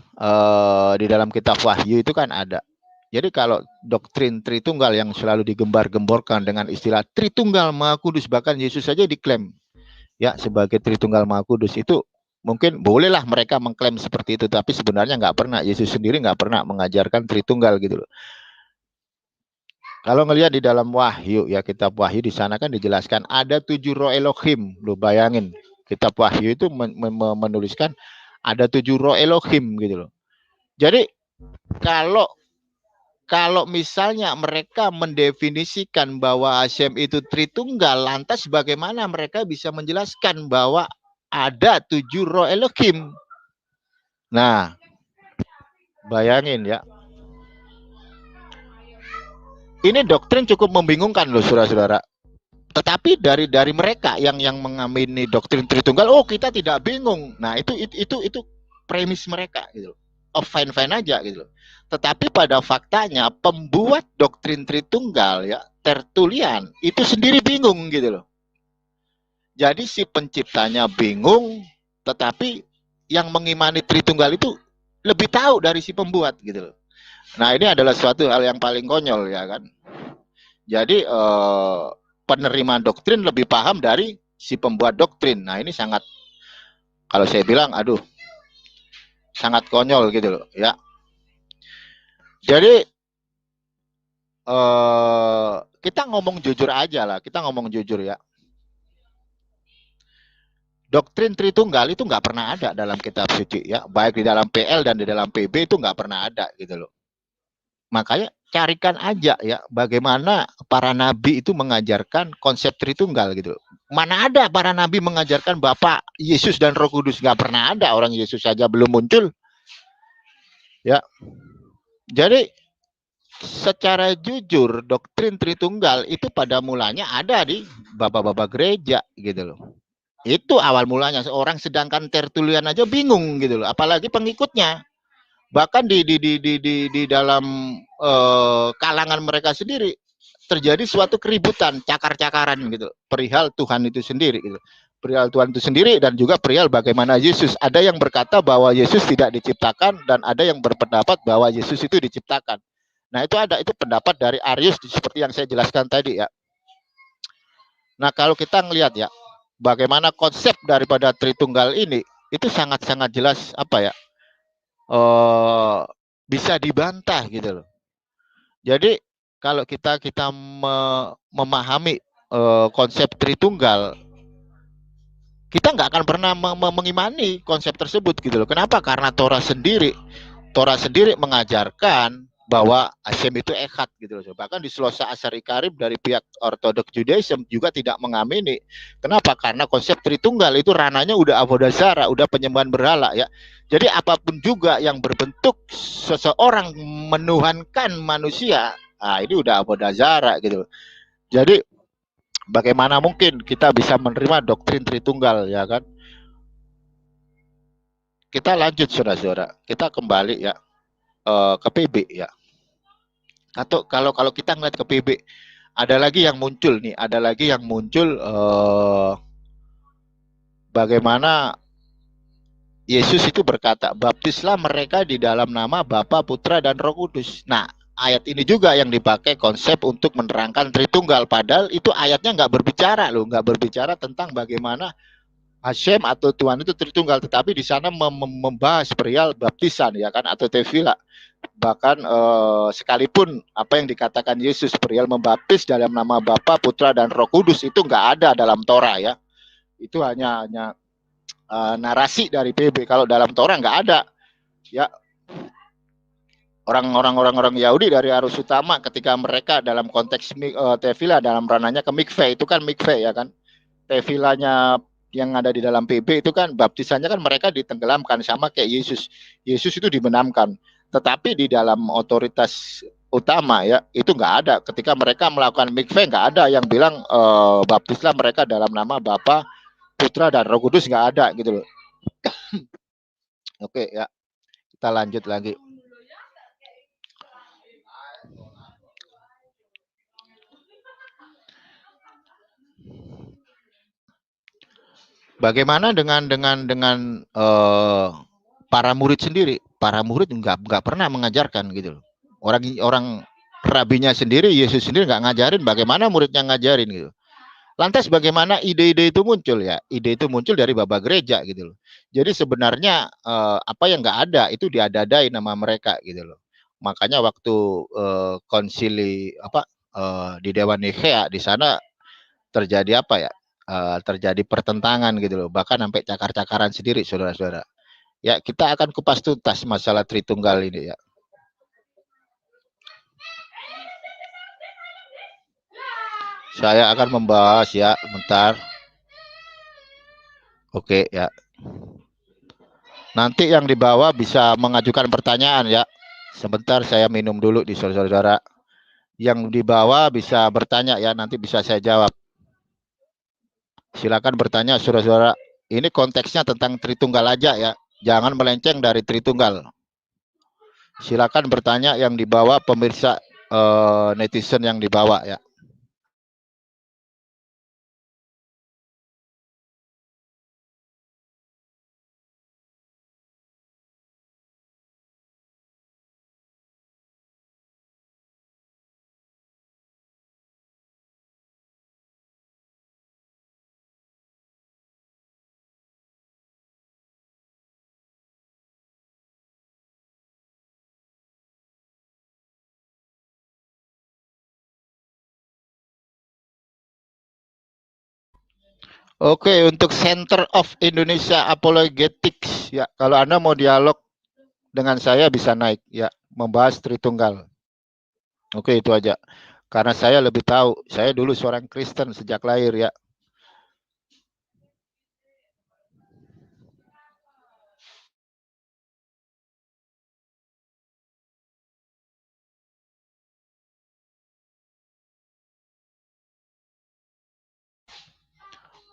di dalam kitab Wahyu itu kan ada. Jadi kalau doktrin Tritunggal yang selalu digembar-gemborkan dengan istilah Tritunggal Maha Kudus, bahkan Yesus saja diklaim ya sebagai Tritunggal Maha Kudus, itu mungkin bolehlah mereka mengklaim seperti itu, tapi sebenarnya nggak pernah. Yesus sendiri nggak pernah mengajarkan Tritunggal gitu loh. Kalau ngelihat di dalam Wahyu ya, kitab Wahyu di sana kan dijelaskan ada 7 roh Elohim. Lo bayangin, kitab Wahyu itu menuliskan ada 7 roh Elohim gitu loh. Jadi kalau misalnya mereka mendefinisikan bahwa Hashem itu Tritunggal, lantas bagaimana mereka bisa menjelaskan bahwa ada 7 roh Elohim? Nah, bayangin ya. Ini doktrin cukup membingungkan loh saudara-saudara. Tetapi dari mereka yang mengamini doktrin Tritunggal, oh kita tidak bingung. Nah, itu premis mereka gitu loh. Oh, fine-fine aja gitu loh. Tetapi pada faktanya pembuat doktrin Tritunggal ya, Tertullian, itu sendiri bingung gitu loh. Jadi si penciptanya bingung, tetapi yang mengimani Tritunggal itu lebih tahu dari si pembuat gitu loh. Nah, ini adalah suatu hal yang paling konyol ya kan. Jadi penerima doktrin lebih paham dari si pembuat doktrin. Nah, ini sangat, kalau saya bilang, aduh, sangat konyol gitu loh ya. Jadi kita ngomong jujur aja lah, kita ngomong jujur ya. Doktrin Tritunggal itu nggak pernah ada dalam kitab suci ya, baik di dalam PL dan di dalam PB itu nggak pernah ada gitu loh. Makanya carikan aja ya bagaimana para nabi itu mengajarkan konsep Tritunggal gitu. Mana ada para nabi mengajarkan Bapa, Yesus dan Roh Kudus, nggak pernah ada, orang Yesus saja belum muncul ya. Jadi secara jujur doktrin Tritunggal itu pada mulanya ada di bapak-bapak gereja gitu loh. Itu awal mulanya seorang, sedangkan Tertullian aja bingung gitu loh, apalagi pengikutnya. Bahkan di dalam kalangan mereka sendiri terjadi suatu keributan, cakar-cakaran gitu, perihal Tuhan itu sendiri gitu. Perihal Tuhan itu sendiri dan juga perihal bagaimana Yesus. Ada yang berkata bahwa Yesus tidak diciptakan dan ada yang berpendapat bahwa Yesus itu diciptakan. Nah, itu pendapat dari Arius seperti yang saya jelaskan tadi ya. Nah, kalau kita ngelihat ya bagaimana konsep daripada Tritunggal ini itu sangat-sangat jelas apa ya? Bisa dibantah gitu loh. Jadi kalau kita memahami konsep Tritunggal, kita nggak akan pernah mengimani konsep tersebut gitu loh. Kenapa? Karena Torah sendiri mengajarkan bahwa Hashem itu echad gitu loh. Bahkan di Slosa Asari Karib dari pihak Orthodox Judaism juga tidak mengamini. Kenapa? Karena konsep Tritunggal itu ranahnya udah avodazara, udah penyembahan berhala ya. Jadi apapun juga yang berbentuk seseorang menuhankan manusia, nah ini udah avodazara gitu. Jadi bagaimana mungkin kita bisa menerima doktrin Tritunggal ya kan? Kita lanjut saudara-saudara, kita kembali ya ke PB ya. Atau kalau kita ngeliat ke PB, ada lagi yang muncul nih, ada lagi yang muncul bagaimana Yesus itu berkata, baptislah mereka di dalam nama Bapa, Putra, dan Roh Kudus. Nah, ayat ini juga yang dipakai konsep untuk menerangkan Tritunggal. Padahal itu ayatnya nggak berbicara loh, nggak berbicara tentang bagaimana Hashem atau Tuhan itu Tritunggal, tetapi di sana membahas perihal baptisan ya kan, atau tefila. Bahkan sekalipun apa yang dikatakan Yesus perihal membaptis dalam nama Bapa, Putra, dan Roh Kudus itu nggak ada dalam Torah ya. Itu hanya narasi dari PB. Kalau dalam Torah nggak ada ya. Orang Yahudi dari arus utama ketika mereka dalam konteks tefila dalam ranahnya ke mikve, itu kan mikve ya kan. Tefilanya yang ada di dalam PB itu kan baptisannya kan mereka ditenggelamkan sama kayak Yesus. Yesus itu dibenamkan. Tetapi di dalam otoritas utama ya itu nggak ada. Ketika mereka melakukan mikve nggak ada yang bilang baptislah mereka dalam nama Bapa, Putra, dan Roh Kudus, nggak ada gitu loh. Oke ya, kita lanjut lagi. Bagaimana dengan para murid sendiri? Para murid nggak pernah mengajarkan gitu loh. Orang rabinya sendiri, Yesus sendiri nggak ngajarin, bagaimana muridnya ngajarin gitu. Lantas bagaimana ide-ide itu muncul ya? Ide itu muncul dari baba gereja gitu loh. Jadi sebenarnya apa yang nggak ada itu diadadai nama mereka gitu loh. Makanya waktu konsili di Dewan Nikea di sana terjadi apa ya? Terjadi pertentangan gitu loh. Bahkan sampai cakar-cakaran sendiri saudara-saudara. Ya, kita akan kupas tuntas masalah Tritunggal ini ya. Saya akan membahas ya, bentar. Oke ya. Nanti yang di bawah bisa mengajukan pertanyaan ya. Sebentar saya minum dulu di saudara-saudara. Yang di bawah bisa bertanya ya, nanti bisa saya jawab. Silakan bertanya saudara-saudara. Ini konteksnya tentang Tritunggal aja ya. Jangan melenceng dari Tritunggal. Silakan bertanya yang di bawah, pemirsa netizen yang di bawah ya. Oke, untuk Center of Indonesia Apologetics ya, kalau Anda mau dialog dengan saya bisa naik ya, membahas Tritunggal. Oke, itu aja. Karena saya lebih tahu, saya dulu seorang Kristen sejak lahir ya.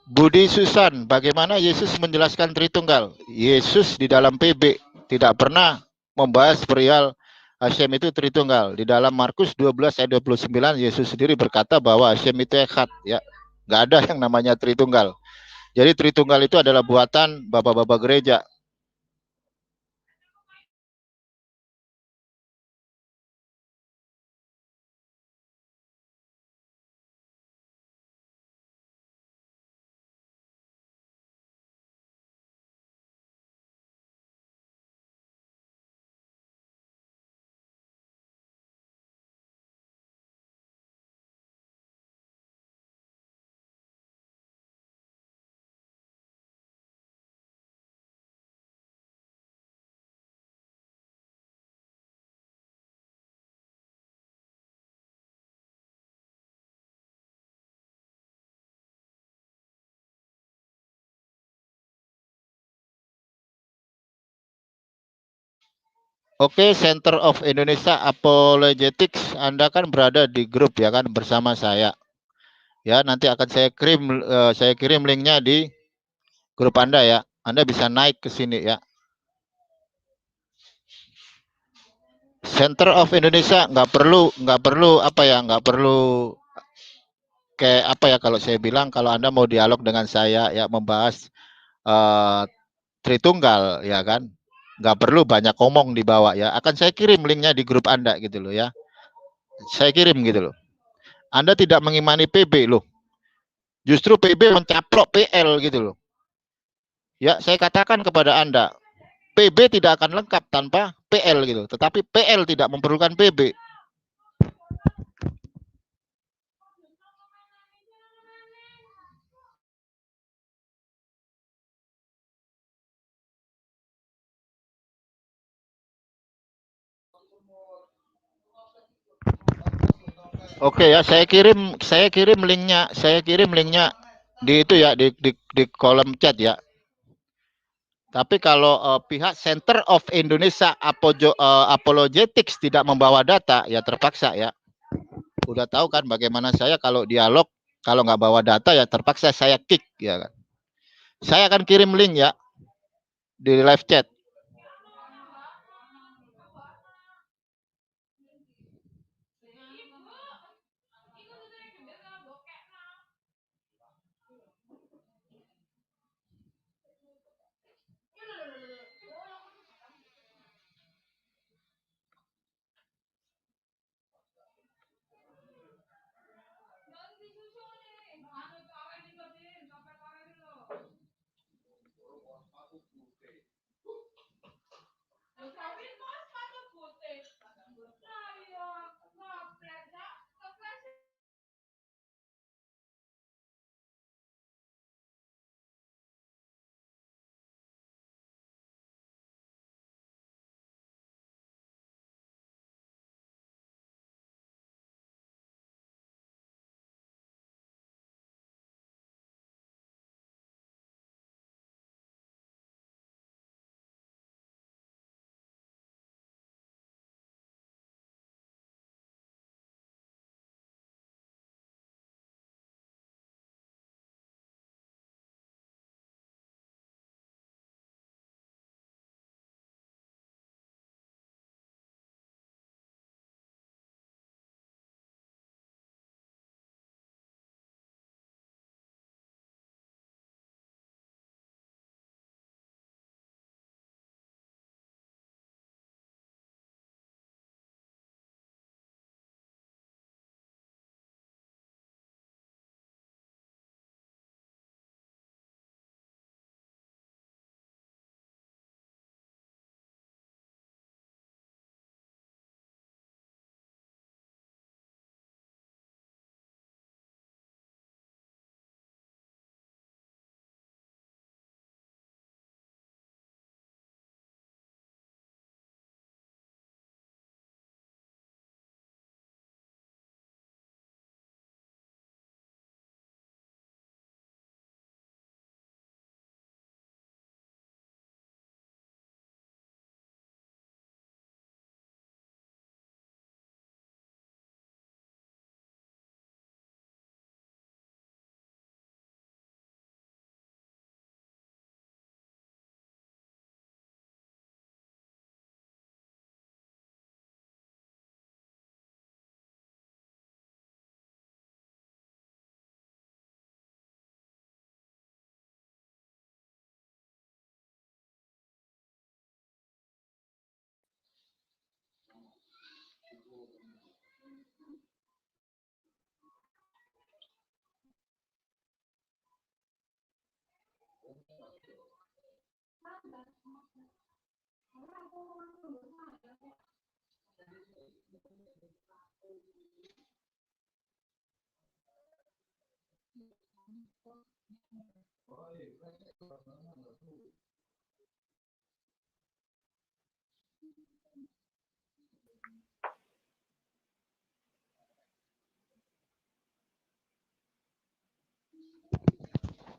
Budi Susan, bagaimana Yesus menjelaskan Tritunggal? Yesus di dalam PB tidak pernah membahas perihal Hashem itu Tritunggal. Di dalam Markus 12 ayat 29, Yesus sendiri berkata bahwa Hashem itu Echad. Ya. Nggak ada yang namanya Tritunggal. Jadi Tritunggal itu adalah buatan bapak-bapak gereja. Oke, Center of Indonesia Apologetics, Anda kan berada di grup ya kan bersama saya. Ya, nanti akan saya kirim linknya di grup Anda ya. Anda bisa naik ke sini ya. Center of Indonesia nggak perlu apa ya, nggak perlu kayak apa ya kalau saya bilang kalau Anda mau dialog dengan saya ya membahas uh, Tritunggal ya kan. Nggak perlu banyak ngomong di bawah ya. Akan saya kirim linknya di grup Anda gitu loh ya. Saya kirim gitu loh. Anda tidak mengimani PB loh. Justru PB mencaplok PL gitu loh. Ya, saya katakan kepada Anda, PB tidak akan lengkap tanpa PL gitu. Tetapi PL tidak memerlukan PB. Oke ya, saya kirim linknya di itu ya di kolom chat ya. Tapi kalau pihak Center of Indonesia Apologetics tidak membawa data, ya terpaksa ya. Udah tahu kan bagaimana saya kalau dialog, kalau nggak bawa data ya terpaksa saya kick ya kan. Saya akan kirim link ya di live chat.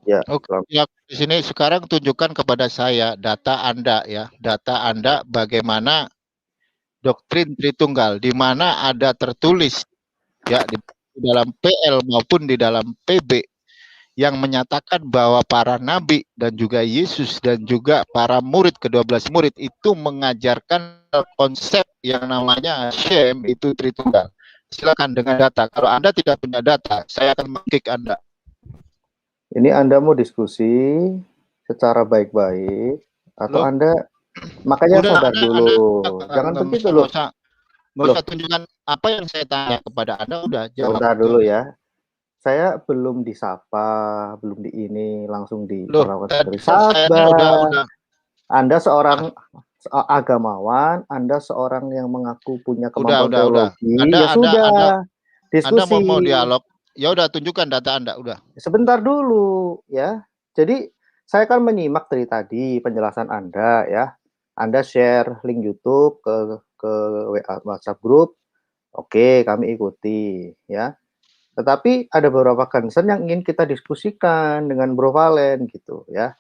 Ya, Oke, ya, di sini sekarang tunjukkan kepada saya data Anda ya, data Anda bagaimana doktrin Tritunggal, di mana ada tertulis ya di dalam PL maupun di dalam PB yang menyatakan bahwa para nabi dan juga Yesus dan juga para murid ke-12 murid itu mengajarkan konsep yang namanya Shem itu Tritunggal. Silakan dengan data. Kalau Anda tidak punya data, saya akan meng-kick Anda. ini Anda mau diskusi secara baik-baik atau Loh, Anda makanya udah sabar dulu. Jangan begitu loh. Nggak usah tunjukkan apa yang saya tanya kepada Anda, udah jawab. Sebentar dulu ya. Saya belum disapa, belum di ini, langsung Loh, diperlakukan seperti saya udah. Anda seorang agamawan, Anda seorang yang mengaku punya kemampuan teologi. Ya sudah, diskusi. Anda mau dialog, ya udah tunjukkan data Anda, udah. Sebentar dulu ya. Jadi saya kan menyimak dari tadi penjelasan Anda ya. Anda share link YouTube ke WhatsApp group. Oke, kami ikuti ya. Tetapi ada beberapa concern yang ingin kita diskusikan dengan Bro Valen gitu ya.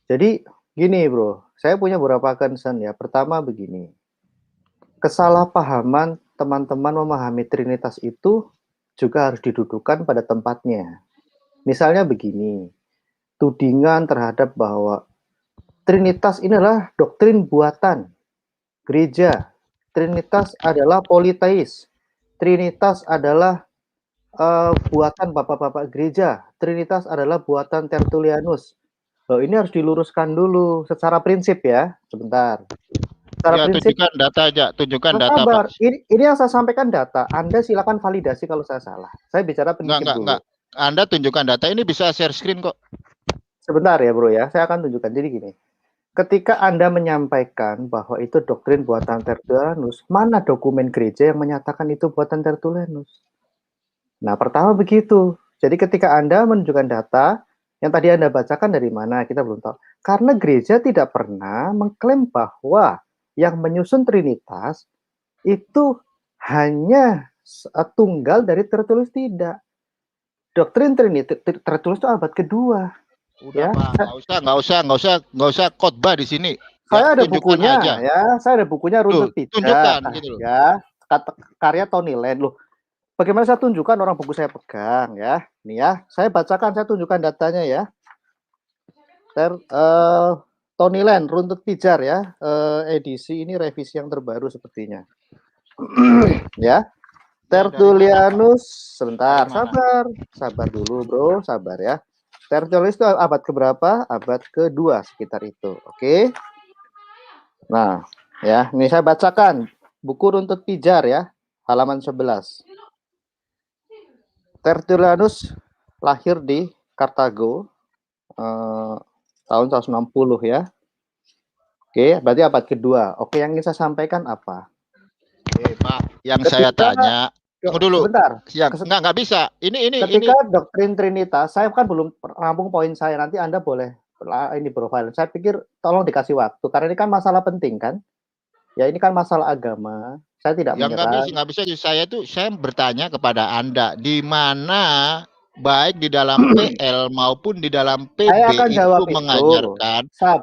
Jadi gini Bro, saya punya beberapa concern ya. Pertama begini, kesalahpahaman teman-teman memahami Trinitas itu juga harus didudukan pada tempatnya. Misalnya begini, tudingan terhadap bahwa Trinitas ini adalah doktrin buatan gereja. Trinitas adalah politeis. Trinitas adalah buatan bapak-bapak gereja. Trinitas adalah buatan Tertullianus. Loh, ini harus diluruskan dulu secara prinsip ya. Sebentar. Secara ya, prinsip. tunjukkan data aja, tunjukkan data. Sabar. Ini yang saya sampaikan data. Anda silakan validasi kalau saya salah. Saya bicara prinsip dulu. Enggak. Anda tunjukkan data, ini bisa share screen kok. Sebentar ya bro ya, saya akan tunjukkan. Jadi gini, ketika Anda menyampaikan bahwa itu doktrin buatan Tertullianus, mana dokumen gereja yang menyatakan itu buatan Tertullianus? Nah, pertama begitu. Jadi ketika Anda menunjukkan data, yang tadi Anda bacakan dari mana, kita belum tahu. Karena gereja tidak pernah mengklaim bahwa yang menyusun Trinitas itu hanya tunggal dari Tertullus, tidak. Doktrin Trinitas Tertullus itu abad kedua. Udah ya. Pak, nggak usah khotbah di sini. Saya ada bukunya aja. Ya, saya ada bukunya Runtut Pijar. Tunjukkan gitu loh. Ya, karya Tony Land loh. Bagaimana saya tunjukkan, orang buku saya pegang ya. Nih ya, saya bacakan, saya tunjukkan datanya ya. Tony Land, Runtut Pijar ya, edisi ini revisi yang terbaru sepertinya. Ya, Tertullianus, sebentar, sabar dulu bro, sabar ya. Tertullianus itu abad keberapa? Abad kedua sekitar itu, oke? Nah, ya, ini saya bacakan buku Runtut Pijar ya, halaman 11. Tertullianus lahir di Kartago tahun 160 ya. Oke, berarti abad kedua. Oke, yang ingin saya sampaikan apa? Pak, yang saya tanya, tunggu dulu. Sebentar. Nggak bisa. Ketika doktrin Trinitas, saya kan belum rampung poin saya. Nanti Anda boleh ini profile. Saya pikir tolong dikasih waktu karena ini kan masalah penting kan. Ya ini kan masalah agama. Saya tidak menyerang. Nggak bisa. Saya bertanya kepada Anda di mana baik di dalam PL maupun di dalam PB itu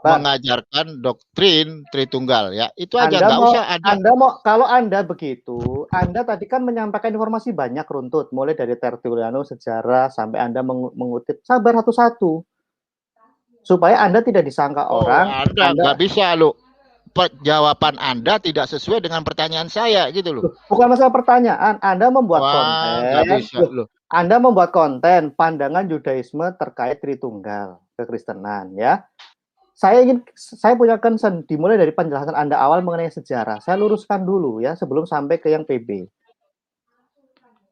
mengajarkan doktrin Tritunggal ya. Itu aja, nggak usah ada. Kalau Anda begitu, Anda tadi kan menyampaikan informasi banyak runtut, mulai dari Tertullianus, sejarah, sampai Anda mengutip. Sabar satu-satu. Supaya Anda tidak disangka orang. Anda nggak bisa loh. Jawaban Anda tidak sesuai dengan pertanyaan saya gitu loh. Bukan masalah pertanyaan, Anda membuat konten. Anda membuat konten pandangan Yudaisme terkait Tritunggal kekristenan ya. Saya punya concern dimulai dari penjelasan Anda awal mengenai sejarah. Saya luruskan dulu ya sebelum sampai ke yang PB.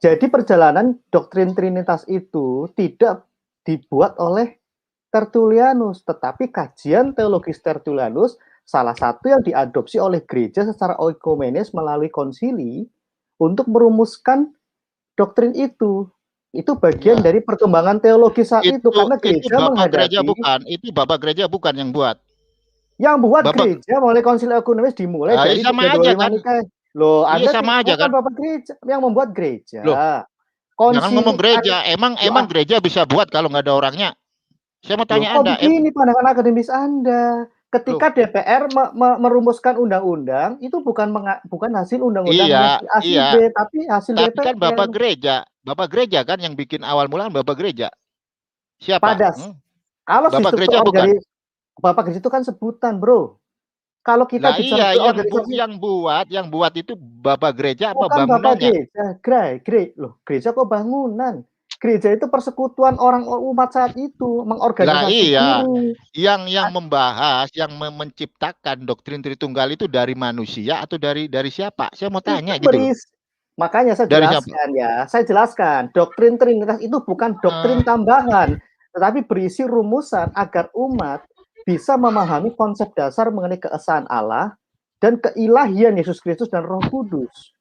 Jadi perjalanan doktrin Trinitas itu tidak dibuat oleh Tertullianus, tetapi kajian teologis Tertullianus salah satu yang diadopsi oleh gereja secara oikomenes melalui konsili untuk merumuskan doktrin itu. Itu bagian Ya. dari perkembangan teologi saat itu karena Itu gereja Bapak gereja menghadapi bukan, itu Bapak gereja bukan yang buat. yang buat Bapak gereja mulai konsili ekumenis dimulai dari sama 32 aja kan? Nikae. Loh, Iya Anda sama aja bukan kan? Bapak gereja yang membuat Loh, gereja. jangan ngomong Konsili gereja. Emang loh, gereja bisa buat kalau nggak ada orangnya? Saya mau loh tanya kok Anda, begini pandangan akademis Anda? loh, Ketika DPR merumuskan undang-undang, itu bukan hasil undang-undangnya iya, si A si iya. B, tapi hasil Tapi kan DPR. Bapak gereja kan yang bikin awal mula Bapak gereja. Siapa? Pada kalau Bapak struktur gereja bukan? Bapak gereja itu kan sebutan, Bro. Kalau kita Lah bicara iya, berorganisasi, yang buat itu Bapak gereja apa bukan Bapak bangunannya? gereja, loh, gereja kok bangunan? Gereja itu persekutuan orang umat saat itu, Lah mengorganisasi iya, diri. yang membahas, yang menciptakan doktrin Tritunggal itu dari manusia atau dari siapa? Saya mau Itu tanya gitu loh. makanya saya Dari siapa? jelaskan ya, doktrin Trinitas itu bukan Eh, doktrin tambahan, tetapi berisi rumusan agar umat bisa memahami konsep dasar mengenai keesaan Allah dan keilahian Yesus Kristus dan Roh Kudus.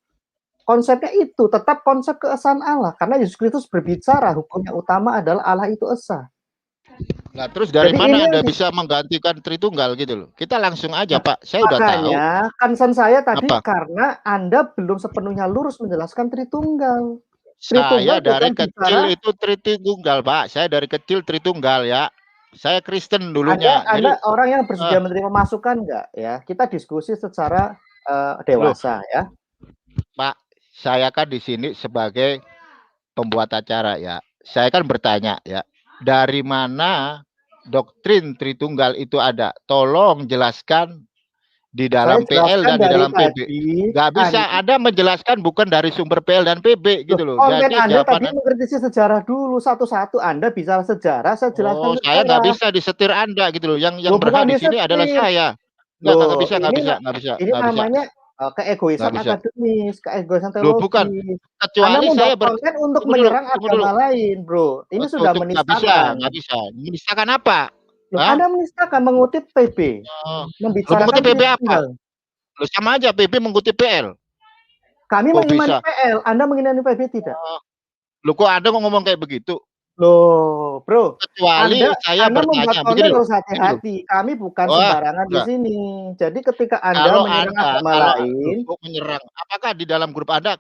Konsepnya itu tetap konsep keesaan Allah, karena Yesus Kristus berbicara hukum yang utama adalah Allah itu esa. Nah, terus dari Jadi ini mana yang Anda bisa menggantikan Tritunggal gitu loh? Kita langsung aja, nah, Pak. Saya udah tahu. makanya concern saya tadi Apa? karena Anda belum sepenuhnya lurus menjelaskan Tritunggal. Saya Tritunggal dari bukan kecil bicara itu Tritunggal, Pak. Saya dari kecil Tritunggal ya. Saya Kristen Anda dulunya. Anda Jadi, orang yang bersedia menerima masukan nggak ya? Kita diskusi secara loh, dewasa ya. Pak, saya kan di sini sebagai pembuat acara ya. Saya kan bertanya ya, dari mana doktrin Tritunggal itu ada? Tolong jelaskan di Saya dalam PL jelaskan dan di dari dalam PB. tadi, Nggak bisa Anda menjelaskan bukan dari sumber PL dan PB loh, gitu loh. konten Jadi Anda tadi jawaban, mengkritisi sejarah dulu satu-satu. Anda bicara sejarah, saya oh jelaskan saya nggak sejarah. bisa disetir Anda gitu loh. Yang Loh, berhak bukan di sini adalah disetir. saya. Nggak Loh, bisa, nggak bisa, nggak bisa, ini nggak bisa, namanya nggak keegoisan bisa. akademis, keegoisan Loh bukan, teologis. Anda kecuali saya membuat konten untuk tunggu dulu, menyerang tunggu dulu. agama lain, bro. Ini sudah Untuk nggak bisa, menistakan. nggak bisa. Menistakan apa? Loh, Hah? Anda menistakan mengutip PB, Lu membicarakan mengutip PB apa? Tritunggal. Lu sama aja PB mengutip PL. Kami Kok mengimani bisa? PL, Anda mengimani PB tidak? Lu kok Anda mau ngomong kayak begitu? Loh, Bro, Kecuali saya Anda membuat bertanya konten begini loh. harus Begini loh. hati-hati. Kami bukan Wah, sembarangan di enggak. sini. Jadi ketika Anda Kalau menyerang Anda, agama kalau loh, lain, kok menyerang? Apakah di dalam grup Anda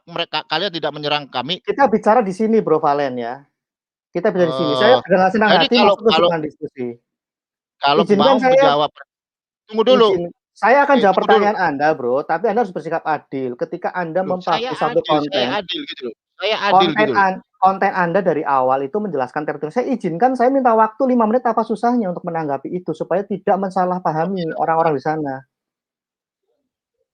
kalian tidak menyerang kami? kita bicara di sini, Bro Valen ya. Kita bicara di sini. Saya dengan senang Jadi hati kalau masuk ke kalau ruang diskusi. kalau mau Izinkan saya menjawab, tunggu dulu. saya akan jawab Tunggu dulu. pertanyaan Anda, Bro, tapi Anda harus bersikap adil. Ketika Anda Loh, mempublish satu saya konten, adil gitu loh. Saya adil gitu loh. konten Anda dari awal itu menjelaskan teritori. Saya izinkan, saya minta waktu 5 menit apa susahnya untuk menanggapi itu supaya tidak mensalahpahami orang-orang di sana.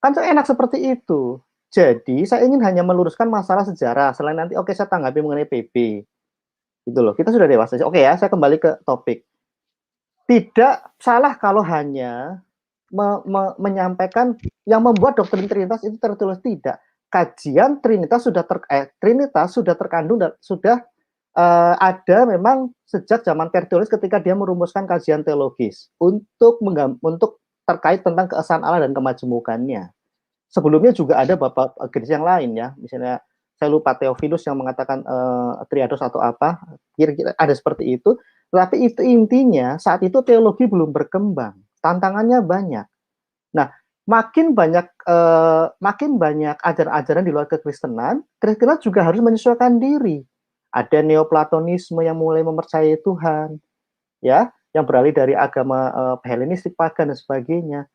Kan enak seperti itu. Jadi saya ingin hanya meluruskan masalah sejarah. Selain nanti oke saya tanggapi mengenai PB. Gitu loh. Kita sudah dewasa. Oke ya, saya kembali ke topik. Tidak salah kalau hanya menyampaikan yang membuat doktrin Trinitas itu tertulis tidak. Kajian Trinitas sudah terkandung dan sudah ada memang sejak zaman Tertullius ketika dia merumuskan kajian teologis untuk terkait tentang keesaan Allah dan kemajemukannya. Sebelumnya juga ada bapak gereja yang lain ya, misalnya saya lupa Theophilus yang mengatakan triados atau apa, kira-kira ada seperti itu. Tapi itu intinya saat itu teologi belum berkembang, tantangannya banyak. Nah, makin banyak ajaran-ajaran di luar kekristenan, Kristen juga harus menyesuaikan diri. Ada neoplatonisme yang mulai mempercayai Tuhan, ya, yang beralih dari agama Helenistik, pagan dan sebagainya.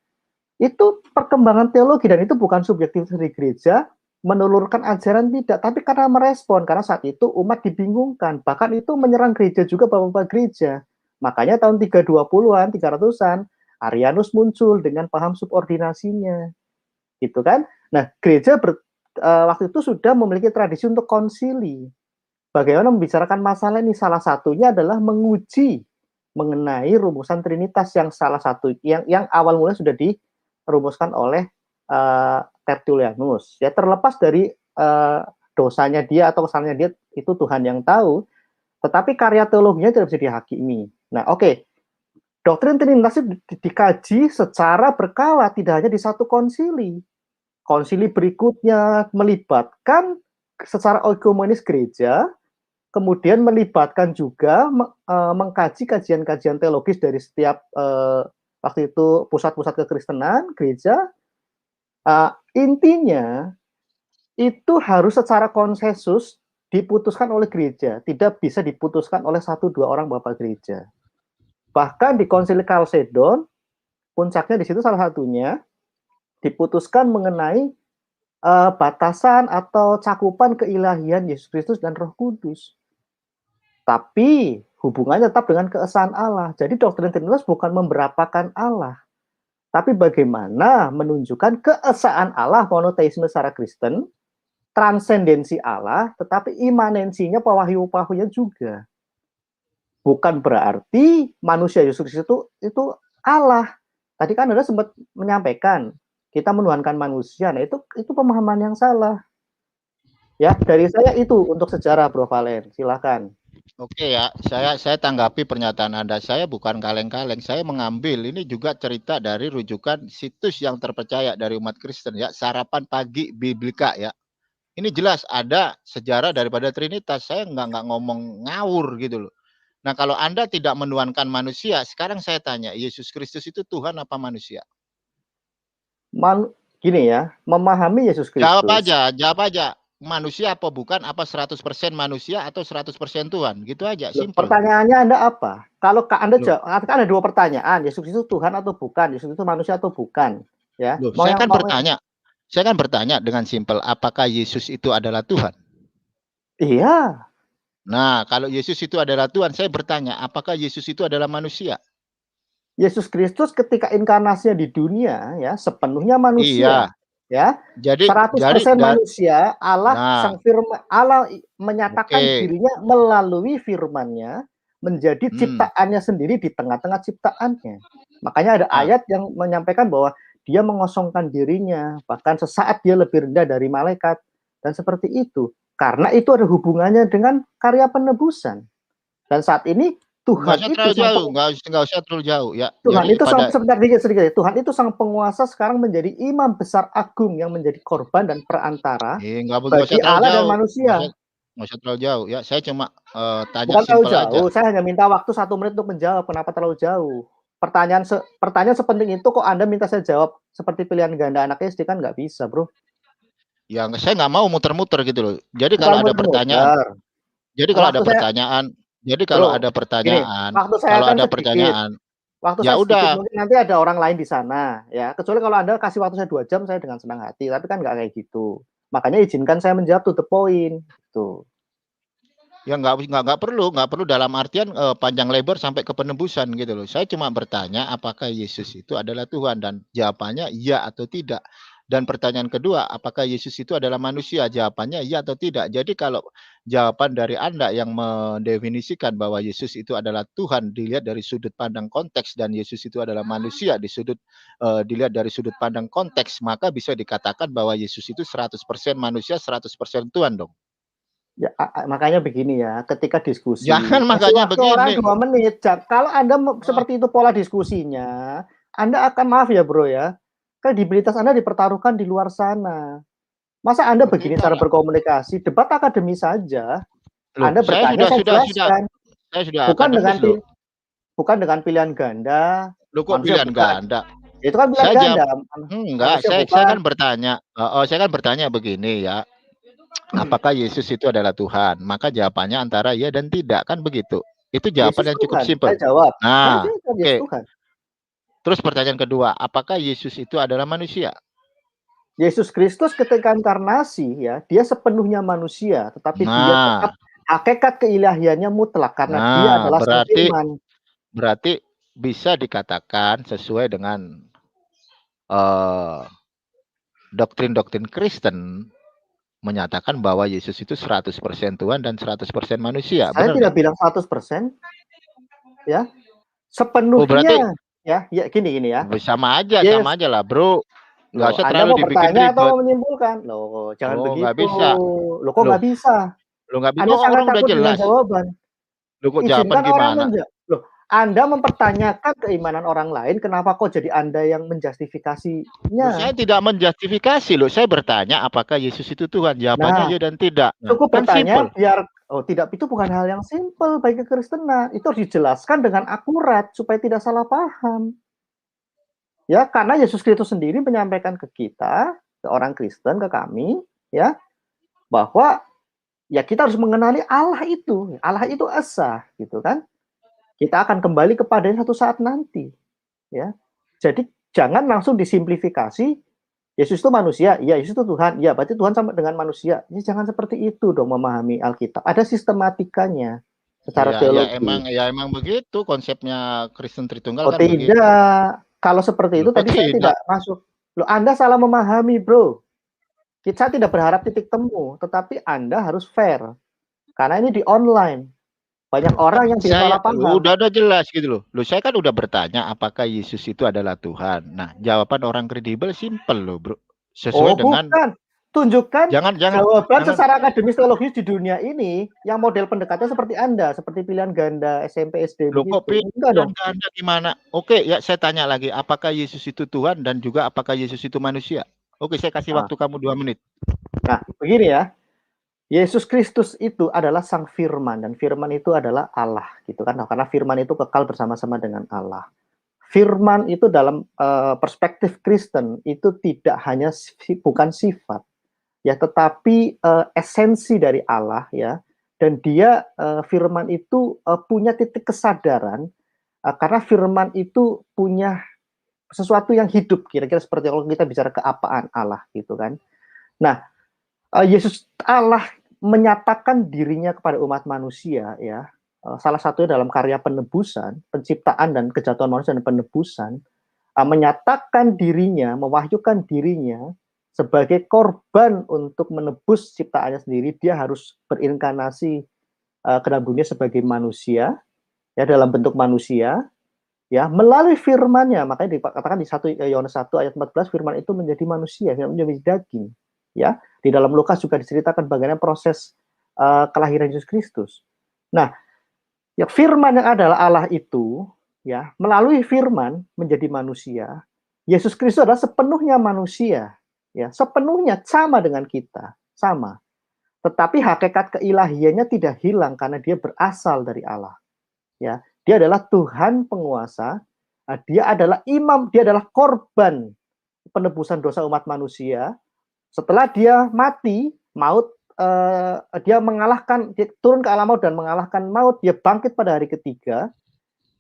Itu perkembangan teologi dan itu bukan subjektif dari gereja menelurkan ajaran tidak, tapi karena merespon, karena saat itu umat dibingungkan, bahkan itu menyerang gereja juga bapak-bapak gereja. Makanya tahun 320-an, 300-an, Arianus muncul dengan paham subordinasinya. Gitu kan? Nah, gereja waktu itu sudah memiliki tradisi untuk konsili. Bagaimana membicarakan masalah ini? Salah satunya adalah menguji mengenai rumusan Trinitas yang salah satu yang awal mulai sudah dirumuskan oleh Tertullianus. Ya terlepas dari dosanya dia atau kesalahannya dia itu Tuhan yang tahu, tetapi karya teologinya tidak bisa dihakimi. Nah, oke. Doktrin Trinitas itu dikaji secara berkala, tidak hanya di satu konsili. Konsili berikutnya melibatkan secara ekumenis gereja, kemudian melibatkan juga mengkaji kajian-kajian teologis dari setiap waktu itu pusat-pusat kekristenan, gereja. Intinya itu harus secara konsensus diputuskan oleh gereja, tidak bisa diputuskan oleh 1-2 orang bapak gereja. Bahkan di Konsili Chalcedon, puncaknya di situ salah satunya diputuskan mengenai batasan atau cakupan keilahian Yesus Kristus dan Roh Kudus. Tapi hubungannya tetap dengan keesaan Allah. Jadi doktrin Trinitas bukan memberapakan Allah, tapi bagaimana menunjukkan keesaan Allah, monoteisme secara Kristen, transendensi Allah, tetapi imanensinya pewahyu-pewahyunya juga. Bukan berarti manusia Yesus Kristus itu Allah. Tadi kan Anda sempat menyampaikan kita menuhankan manusia. Nah, itu pemahaman yang salah. Ya, dari saya itu untuk sejarah, Bro Valen. Silakan. Oke ya, saya tanggapi pernyataan Anda. Saya bukan kaleng-kaleng. Saya mengambil ini juga cerita dari rujukan situs yang terpercaya dari umat Kristen ya, Sarapan Pagi Biblika ya. Ini jelas ada sejarah daripada Trinitas. Saya nggak ngomong ngawur gitu loh. Nah, kalau Anda tidak menuhankan manusia, sekarang saya tanya, Yesus Kristus itu Tuhan apa manusia? Gini ya, memahami Yesus Kristus. Jawab aja. Manusia apa bukan? Apa 100% manusia atau 100% Tuhan? Gitu aja, simple. Pertanyaannya Anda apa? Kalau Anda jawab, kan ada 2 pertanyaan, Yesus itu Tuhan atau bukan? Yesus itu manusia atau bukan? Ya. Saya kan bertanya dengan simpel, apakah Yesus itu adalah Tuhan? Iya. Nah, kalau Yesus itu adalah Tuhan, saya bertanya, apakah Yesus itu adalah manusia? Yesus Kristus ketika inkarnasinya di dunia ya sepenuhnya manusia. Iya. Ya. Jadi 100% manusia, Allah sang firman, Allah menyatakan dirinya melalui firman-Nya menjadi ciptaannya sendiri di tengah-tengah ciptaannya. Makanya ada ayat yang menyampaikan bahwa dia mengosongkan dirinya, bahkan sesaat dia lebih rendah dari malaikat dan seperti itu. Karena itu ada hubungannya dengan karya penebusan. Dan saat ini Tuhan itu nggak usah terlalu jauh ya. Tuhan jadi itu sedikit. Tuhan itu sang penguasa sekarang menjadi imam besar agung yang menjadi korban dan perantara bagi Allah dan manusia. Nggak usah terlalu jauh ya. Saya cuma tanya bukan simpel terlalu jauh. Aja. Saya hanya minta waktu 1 menit untuk menjawab. Kenapa terlalu jauh? Pertanyaan sepenting itu kok Anda minta saya jawab seperti pilihan ganda anak SD kan nggak bisa, Bro. Ya, saya nggak mau muter-muter gitu loh. Jadi kalau ada pertanyaan, waktu ya saya udah. Sedikit, mungkin nanti ada orang lain di sana, ya. Kecuali kalau Anda kasih waktu saya 2 jam, saya dengan senang hati. Tapi kan nggak kayak gitu. Makanya izinkan saya menjawab to the point. Tuh. Ya nggak perlu dalam artian panjang lebar sampai ke penebusan gitu loh. Saya cuma bertanya apakah Yesus itu adalah Tuhan dan jawabannya iya atau tidak. Dan pertanyaan kedua, apakah Yesus itu adalah manusia? Jawabannya iya atau tidak. Jadi kalau jawaban dari Anda yang mendefinisikan bahwa Yesus itu adalah Tuhan dilihat dari sudut pandang konteks dan Yesus itu adalah manusia dilihat dari sudut pandang konteks, maka bisa dikatakan bahwa Yesus itu 100% manusia, 100% Tuhan dong. Ya, makanya begini ya, ketika diskusi. Jangan makanya begini. Orang 2 menit. Kalau Anda seperti itu pola diskusinya, Anda akan maaf ya, Bro ya. Kredibilitas Anda dipertaruhkan di luar sana. Masa Anda begini cara berkomunikasi? Debat akademis saja. Anda bertanya, saya jelaskan. Bukan dengan pilihan ganda. Loh, kok pilihan ganda? Itu kan pilihan ganda. Enggak, saya kan bertanya. Saya kan bertanya begini ya. Apakah Yesus itu adalah Tuhan? Maka jawabannya antara iya dan tidak, kan begitu. Itu jawaban yang cukup simpel. Saya jawab. Nah, oke. Terus pertanyaan kedua, apakah Yesus itu adalah manusia? Yesus Kristus ketika inkarnasi ya, dia sepenuhnya manusia, tetapi dia tetap hakikat keilahiannya mutlak karena dia adalah sang firman. Berarti bisa dikatakan sesuai dengan doktrin-doktrin Kristen menyatakan bahwa Yesus itu 100% Tuhan dan 100% manusia. Saya tidak bilang 100%. Ya. Sepenuhnya. Ya, gini ya. Sama aja lah, Bro. Nggak usah terlalu dibikin ribet. Atau menyimpulkan? Loh, jangan begitu. Nggak bisa. Loh, kok nggak bisa? Loh, nggak bisa. Anda sangat takut dengan jawaban. Loh, kok jawaban gimana? Loh, Anda mempertanyakan keimanan orang lain, kenapa kok jadi Anda yang menjustifikasinya? Saya tidak menjustifikasi loh. Saya bertanya apakah Yesus itu Tuhan. Jawabannya ya dan tidak. Cukup Kan bertanya simple. biar tidak, itu bukan hal yang simpel bagi kekristenan. Itu harus dijelaskan dengan akurat supaya tidak salah paham. Ya, karena Yesus Kristus sendiri menyampaikan ke kita, ke orang Kristen, ke kami, ya, bahwa ya kita harus mengenali Allah itu. Allah itu esa, gitu kan? Kita akan kembali kepadanya satu saat nanti, ya. Jadi jangan langsung disimplifikasi. Yesus itu manusia, iya. Yesus itu Tuhan, iya. Berarti Tuhan sama dengan manusia. Ya, jangan seperti itu dong memahami Alkitab. Ada sistematikanya secara teologi. Emang begitu konsepnya Kristen Tritunggal Oh kan begitu. tidak, kalau seperti itu tadi saya tidak masuk. Loh, Anda salah memahami, bro. Kita tidak berharap titik temu, tetapi Anda harus fair. Karena ini di online. Banyak orang yang bisa salah paham. Udah jelas gitu loh. Loh, saya kan udah bertanya apakah Yesus itu adalah Tuhan. Nah, jawaban orang kredibel simple loh, bro. Sesuai dengan bukan. Tunjukkan jawaban jangan, secara akademis teologis di dunia ini yang model pendekatnya seperti Anda, seperti pilihan ganda SMP, SD loh, begitu. kok pilihan ganda gimana? Oke, ya saya tanya lagi, apakah Yesus itu Tuhan dan juga apakah Yesus itu manusia? Oke, saya kasih waktu kamu 2 menit. Nah, begini ya. Yesus Kristus itu adalah Sang Firman, dan Firman itu adalah Allah, gitu kan? Nah, karena Firman itu kekal bersama-sama dengan Allah. Firman itu dalam perspektif Kristen itu tidak hanya bukan sifat, ya, tetapi esensi dari Allah, ya. Dan dia Firman itu punya titik kesadaran karena Firman itu punya sesuatu yang hidup, kira-kira seperti kalau kita bicara keapaan Allah, gitu kan? Nah, Yesus Allah menyatakan dirinya kepada umat manusia, ya. Salah satunya dalam karya penebusan, penciptaan dan kejatuhan manusia dan penebusan, menyatakan dirinya, mewahyukan dirinya sebagai korban untuk menebus ciptaannya sendiri. Dia harus berinkarnasi ke dalam dunia sebagai manusia, ya, dalam bentuk manusia, ya, melalui firman-Nya. Makanya dikatakan di 1 Yohanes 1 ayat 14, firman itu menjadi manusia, menjadi daging, ya. Di dalam Lukas juga diceritakan bagaimana proses kelahiran Yesus Kristus. Nah, ya, firman yang adalah Allah itu, ya, melalui firman menjadi manusia. Yesus Kristus adalah sepenuhnya manusia, ya, sepenuhnya sama dengan kita, sama. Tetapi hakikat keilahiannya tidak hilang karena dia berasal dari Allah, ya. Dia adalah Tuhan penguasa, dia adalah imam, dia adalah korban penebusan dosa umat manusia. Setelah dia mati, maut, dia mengalahkan, dia turun ke alam maut dan mengalahkan maut, dia bangkit pada hari ketiga,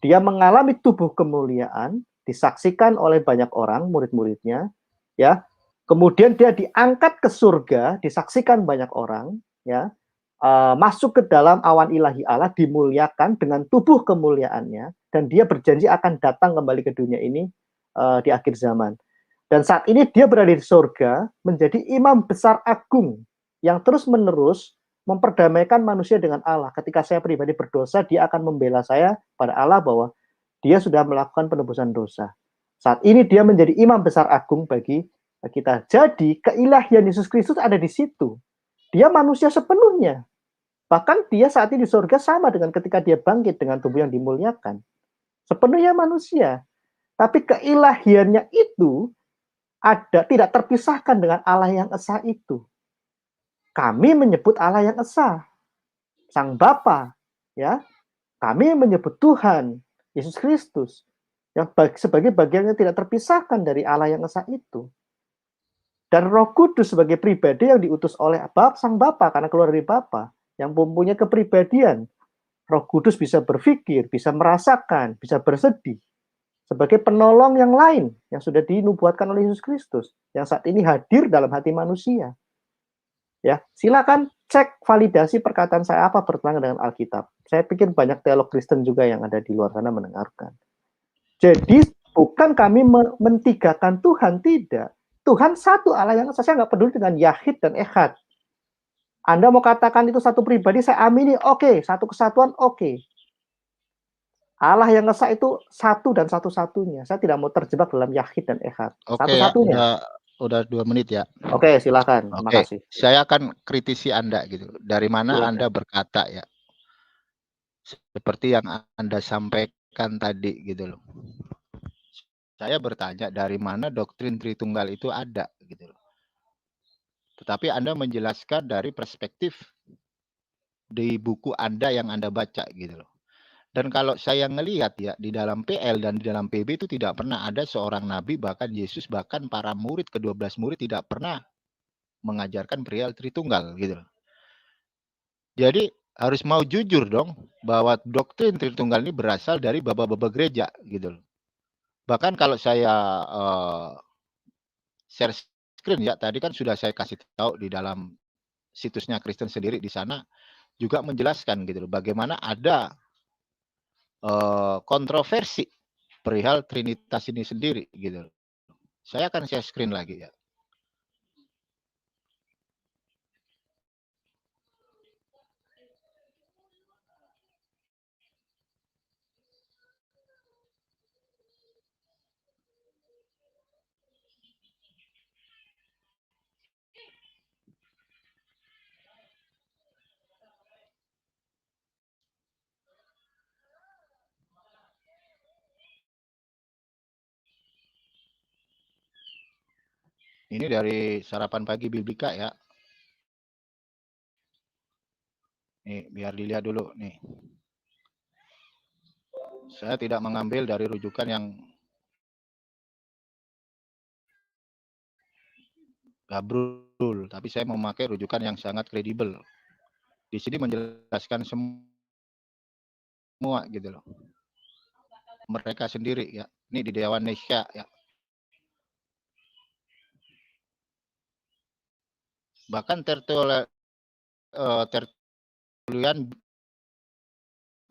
dia mengalami tubuh kemuliaan, disaksikan oleh banyak orang, murid-muridnya, ya. Kemudian dia diangkat ke surga, disaksikan banyak orang, ya. Masuk ke dalam awan ilahi Allah, dimuliakan dengan tubuh kemuliaannya, dan dia berjanji akan datang kembali ke dunia ini di akhir zaman. Dan saat ini dia berada di surga, menjadi imam besar agung yang terus-menerus memperdamaikan manusia dengan Allah. Ketika saya pribadi berdosa, dia akan membela saya pada Allah bahwa dia sudah melakukan penebusan dosa. Saat ini dia menjadi imam besar agung bagi kita. Jadi keilahian Yesus Kristus ada di situ. Dia manusia sepenuhnya. Bahkan dia saat ini di surga sama dengan ketika dia bangkit dengan tubuh yang dimuliakan. Sepenuhnya manusia. Tapi keilahiannya itu ada, tidak terpisahkan dengan Allah yang esa itu. Kami menyebut Allah yang esa, Sang Bapa, ya. Kami menyebut Tuhan Yesus Kristus yang sebagai bagian yang tidak terpisahkan dari Allah yang esa itu. Dan Roh Kudus sebagai pribadi yang diutus oleh Sang Bapa karena keluar dari Bapa, yang mempunyai kepribadian. Roh Kudus bisa berpikir, bisa merasakan, bisa bersedih sebagai penolong yang lain yang sudah dinubuatkan oleh Yesus Kristus yang saat ini hadir dalam hati manusia. Ya, silakan cek validasi perkataan saya apa bertentangan dengan Alkitab. Saya pikir banyak teolog Kristen juga yang ada di luar sana mendengarkan. Jadi bukan kami mentigakan Tuhan, tidak. Tuhan satu Allah yang saya nggak peduli dengan Yahid dan Echad. Anda mau katakan itu satu pribadi, saya amini, oke. Satu kesatuan, oke. Allah yang esa itu satu dan satu-satunya. Saya tidak mau terjebak dalam Yahid dan Echad. Satu-satunya. Ya, udah 2 menit ya. Oke, silakan. Terima kasih. Saya akan kritisi Anda gitu. Dari mana Silakan. Anda berkata ya? Seperti yang Anda sampaikan kan tadi gitu loh. Saya bertanya dari mana doktrin Tritunggal itu ada gitu loh. Tetapi Anda menjelaskan dari perspektif di buku Anda yang Anda baca gitu loh. Dan kalau saya ngelihat ya di dalam PL dan di dalam PB itu tidak pernah ada seorang nabi, bahkan Yesus, bahkan para murid, ke-12 murid tidak pernah mengajarkan perihal Tritunggal gitu loh. Jadi harus mau jujur dong bahwa doktrin Tritunggal ini berasal dari bapak-bapak gereja gitu loh. Bahkan kalau saya share screen ya, tadi kan sudah saya kasih tahu di dalam situsnya Kristen sendiri, di sana juga menjelaskan gitu loh, bagaimana ada kontroversi perihal Trinitas ini sendiri gitu loh. Saya akan share screen lagi ya. Ini dari Sarapan Pagi Biblika ya. Nih, biar dilihat dulu nih. Saya tidak mengambil dari rujukan yang gabrul, tapi saya memakai rujukan yang sangat kredibel. Di sini menjelaskan semua gitu loh. Mereka sendiri ya. Ini di Dewan Nesya ya. Bahkan Tertullian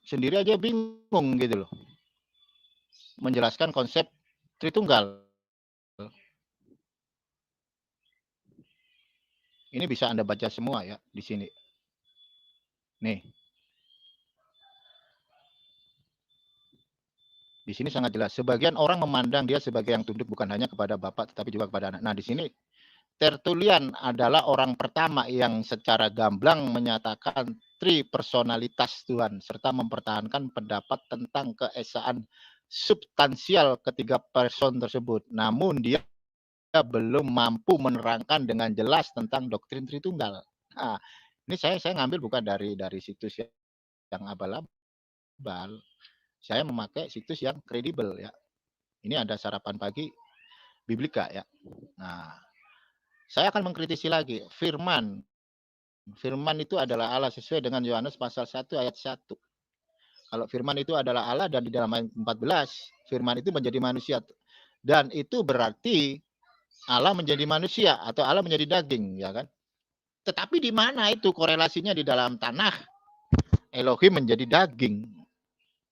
sendiri aja bingung gitu loh menjelaskan konsep Tritunggal. Ini bisa Anda baca semua ya di sini. Nih. Di sini sangat jelas. Sebagian orang memandang dia sebagai yang tunduk bukan hanya kepada Bapa tetapi juga kepada Anak. Nah, di sini Tertullian adalah orang pertama yang secara gamblang menyatakan tripersonalitas Tuhan serta mempertahankan pendapat tentang keesaan substansial ketiga person tersebut. Namun dia belum mampu menerangkan dengan jelas tentang doktrin Tritunggal. Nah, ini saya ngambil bukan dari situs yang abal-abal. Saya memakai situs yang kredibel ya. Ini ada Sarapan Pagi Biblika ya. Nah, saya akan mengkritisi lagi firman. Firman itu adalah Allah sesuai dengan Yohanes pasal 1 ayat 1. Kalau firman itu adalah Allah dan di dalam ayat 14, firman itu menjadi manusia. Dan itu berarti Allah menjadi manusia atau Allah menjadi daging, ya kan? Tetapi di mana itu korelasinya di dalam tanah? Elohim menjadi daging.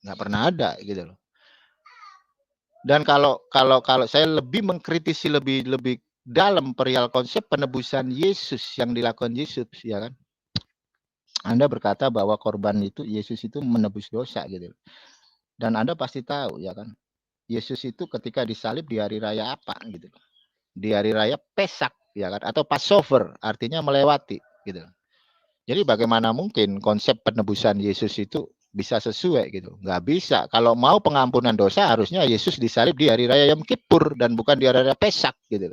Nggak pernah ada gitu loh. Dan kalau saya lebih mengkritisi lebih dalam perihal konsep penebusan Yesus yang dilakukan Yesus, ya kan? Anda berkata bahwa korban itu Yesus itu menebus dosa gitu. Dan Anda pasti tahu ya kan, Yesus itu ketika disalib di hari raya apa gitu. Di hari raya Pesak ya kan, atau Passover, artinya melewati gitu. Jadi bagaimana mungkin konsep penebusan Yesus itu bisa sesuai gitu? Nggak bisa. Kalau mau pengampunan dosa harusnya Yesus disalib di hari raya Yom Kippur dan bukan di hari raya Pesak gitu.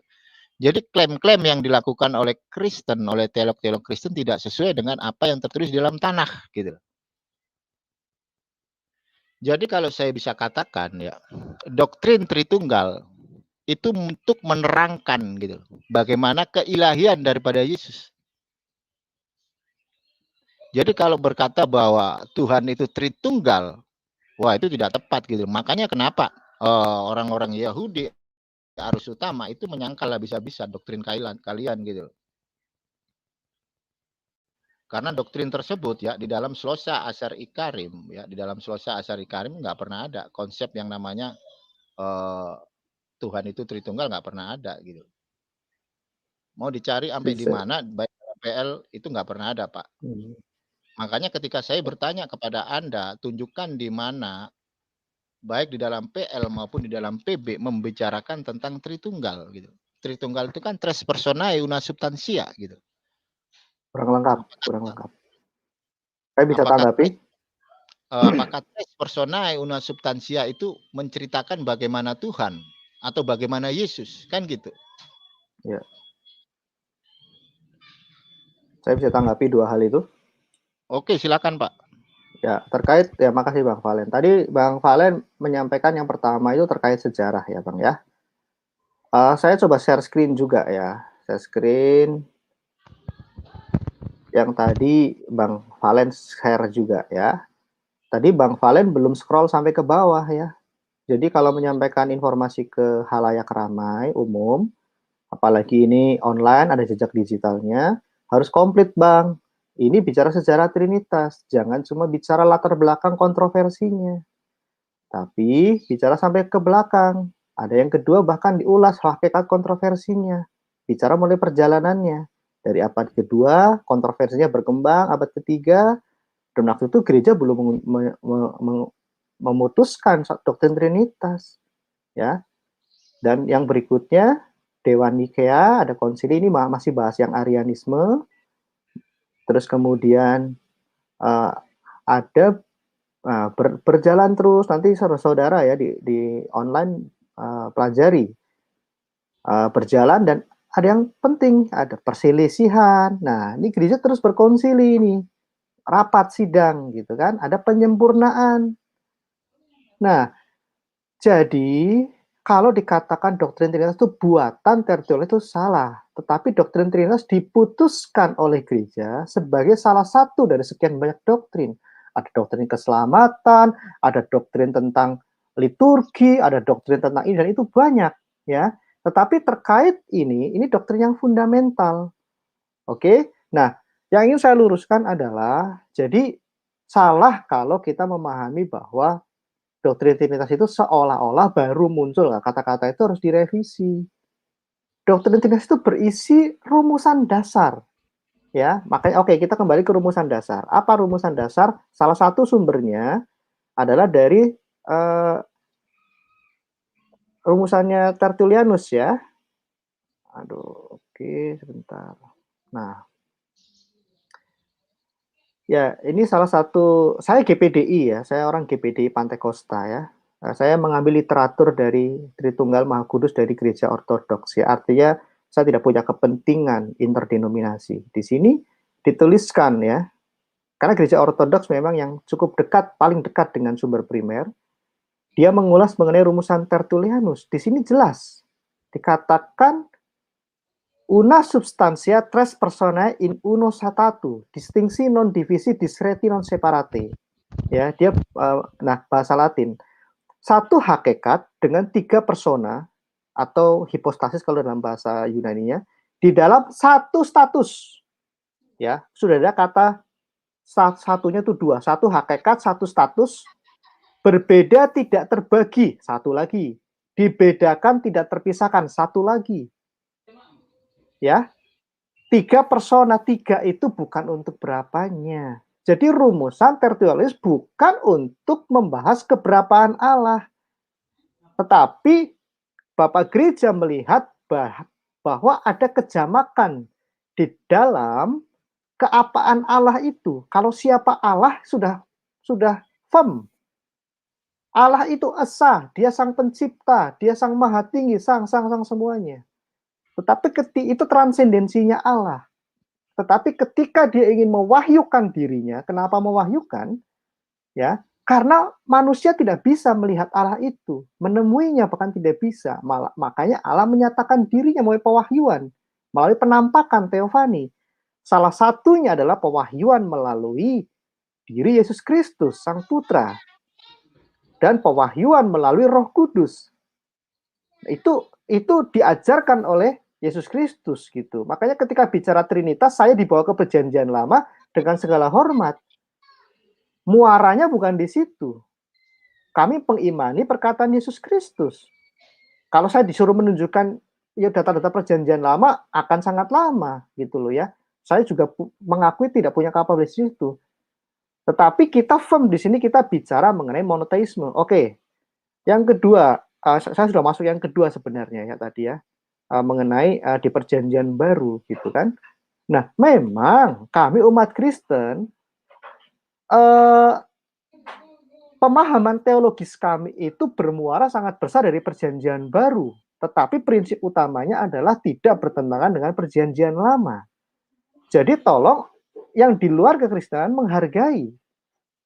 Jadi klaim-klaim yang dilakukan oleh Kristen, oleh teolog-teolog Kristen tidak sesuai dengan apa yang tertulis di dalam tanah gitu. Jadi kalau saya bisa katakan ya, doktrin Tritunggal itu untuk menerangkan gitu bagaimana keilahian daripada Yesus. Jadi kalau berkata bahwa Tuhan itu Tritunggal, wah itu tidak tepat gitu. Makanya kenapa orang-orang Yahudi arus utama itu menyangkal bisa-bisa doktrin kalian gitu. Karena doktrin tersebut ya di dalam Slosa Asar Ikarim ya, di dalam Slosa Asar Ikarim nggak pernah ada konsep yang namanya Tuhan itu Tritunggal, nggak pernah ada gitu. Mau dicari sampai di mana baik PL itu nggak pernah ada, Pak. Makanya ketika saya bertanya kepada Anda, tunjukkan di mana baik di dalam PL maupun di dalam PB membicarakan tentang Tritunggal gitu. Tritunggal itu kan tres personae una substantia gitu. Kurang lengkap. Saya bisa tanggapi? apakah tes personae una substantia itu menceritakan bagaimana Tuhan atau bagaimana Yesus, kan gitu. Ya. Saya bisa tanggapi dua hal itu. Oke, silakan Pak. Ya, terkait, ya makasih Bang Valen. Tadi Bang Valen menyampaikan yang pertama itu terkait sejarah ya Bang ya. Saya coba share screen juga ya. Share screen yang tadi Bang Valen share juga ya. Tadi Bang Valen belum scroll sampai ke bawah ya. Jadi kalau menyampaikan informasi ke halayak ramai, umum, apalagi ini online, ada jejak digitalnya, harus komplit Bang. Ini bicara sejarah Trinitas, jangan cuma bicara latar belakang kontroversinya. Tapi bicara sampai ke belakang. Ada yang kedua bahkan diulas hakikat kontroversinya. Bicara mulai perjalanannya. Dari abad kedua, kontroversinya berkembang, abad ketiga, dan waktu itu gereja belum memutuskan doktrin Trinitas. Ya. Dan yang berikutnya, Dewan Nikea, ada konsili ini masih bahas yang Arianisme. Terus kemudian ada berjalan terus, nanti saudara ya di online pelajari, berjalan, dan ada yang penting, ada perselisihan. Nah, ini gereja terus berkonsili ini, rapat sidang gitu kan, ada penyempurnaan. Nah, jadi kalau dikatakan doktrin Trinitas itu buatan Tertullianus itu salah, tetapi doktrin Trinitas diputuskan oleh gereja sebagai salah satu dari sekian banyak doktrin. Ada doktrin keselamatan, ada doktrin tentang liturgi, ada doktrin tentang ini, dan itu banyak ya. Tetapi terkait ini doktrin yang fundamental. Oke? Nah, yang ingin saya luruskan adalah, jadi salah kalau kita memahami bahwa doktrin Trinitas itu seolah-olah baru muncul. Kata-kata itu harus direvisi. Doktrin Trinitas itu berisi rumusan dasar. Ya, makanya oke, kita kembali ke rumusan dasar. Apa rumusan dasar? Salah satu sumbernya adalah dari rumusannya Tertullianus ya. Aduh, oke, sebentar. Nah, ya, ini salah satu, saya GPDI ya, saya orang GPDI Pantai Costa ya. Saya mengambil literatur dari Tritunggal Maha Kudus dari Gereja Ortodoks ya. Artinya saya tidak punya kepentingan interdenominasi. Di sini dituliskan ya, karena Gereja Ortodoks memang yang cukup dekat, paling dekat dengan sumber primer. Dia mengulas mengenai rumusan Tertullianus. Di sini jelas dikatakan una substantia tres personae in uno satatu, distingsi non divisi disreti non separate. Ya, dia nah bahasa Latin. Satu hakikat dengan tiga persona atau hipostasis kalau dalam bahasa Yunaninya di dalam satu status. Ya, sudah ada kata satunya itu dua, satu hakikat, satu status, berbeda tidak terbagi, satu lagi. Dibedakan tidak terpisahkan, satu lagi. Ya, tiga persona, tiga itu bukan untuk berapanya. Jadi rumusan Tertullianus bukan untuk membahas keberapaan Allah. Tetapi Bapak Gereja melihat bahwa ada kejamakan di dalam keapaan Allah itu. Kalau siapa Allah sudah firm. Allah itu esa, dia sang pencipta, dia sang maha tinggi, sang semuanya. Tetapi itu transendensinya Allah. Tetapi ketika dia ingin mewahyukan dirinya, kenapa mewahyukan? Ya, karena manusia tidak bisa melihat Allah itu, menemuinya bahkan tidak bisa. Makanya Allah menyatakan dirinya melalui pewahyuan, melalui penampakan teofani. Salah satunya adalah pewahyuan melalui diri Yesus Kristus, Sang Putra, dan pewahyuan melalui Roh Kudus. Itu diajarkan oleh Yesus Kristus gitu. Makanya ketika bicara Trinitas, saya dibawa ke Perjanjian Lama dengan segala hormat. Muaranya bukan di situ. Kami mengimani perkataan Yesus Kristus. Kalau saya disuruh menunjukkan ya data-data Perjanjian Lama akan sangat lama gitu loh ya. Saya juga mengakui tidak punya kapabilitas itu. Tetapi kita firm di sini, kita bicara mengenai monoteisme. Oke. Yang kedua, saya sudah masuk yang kedua sebenarnya ya tadi ya, mengenai di Perjanjian Baru gitu kan. Nah, memang kami umat Kristen pemahaman teologis kami itu bermuara sangat besar dari Perjanjian Baru, tetapi prinsip utamanya adalah tidak bertentangan dengan Perjanjian Lama. Jadi tolong yang di luar kekristenan menghargai,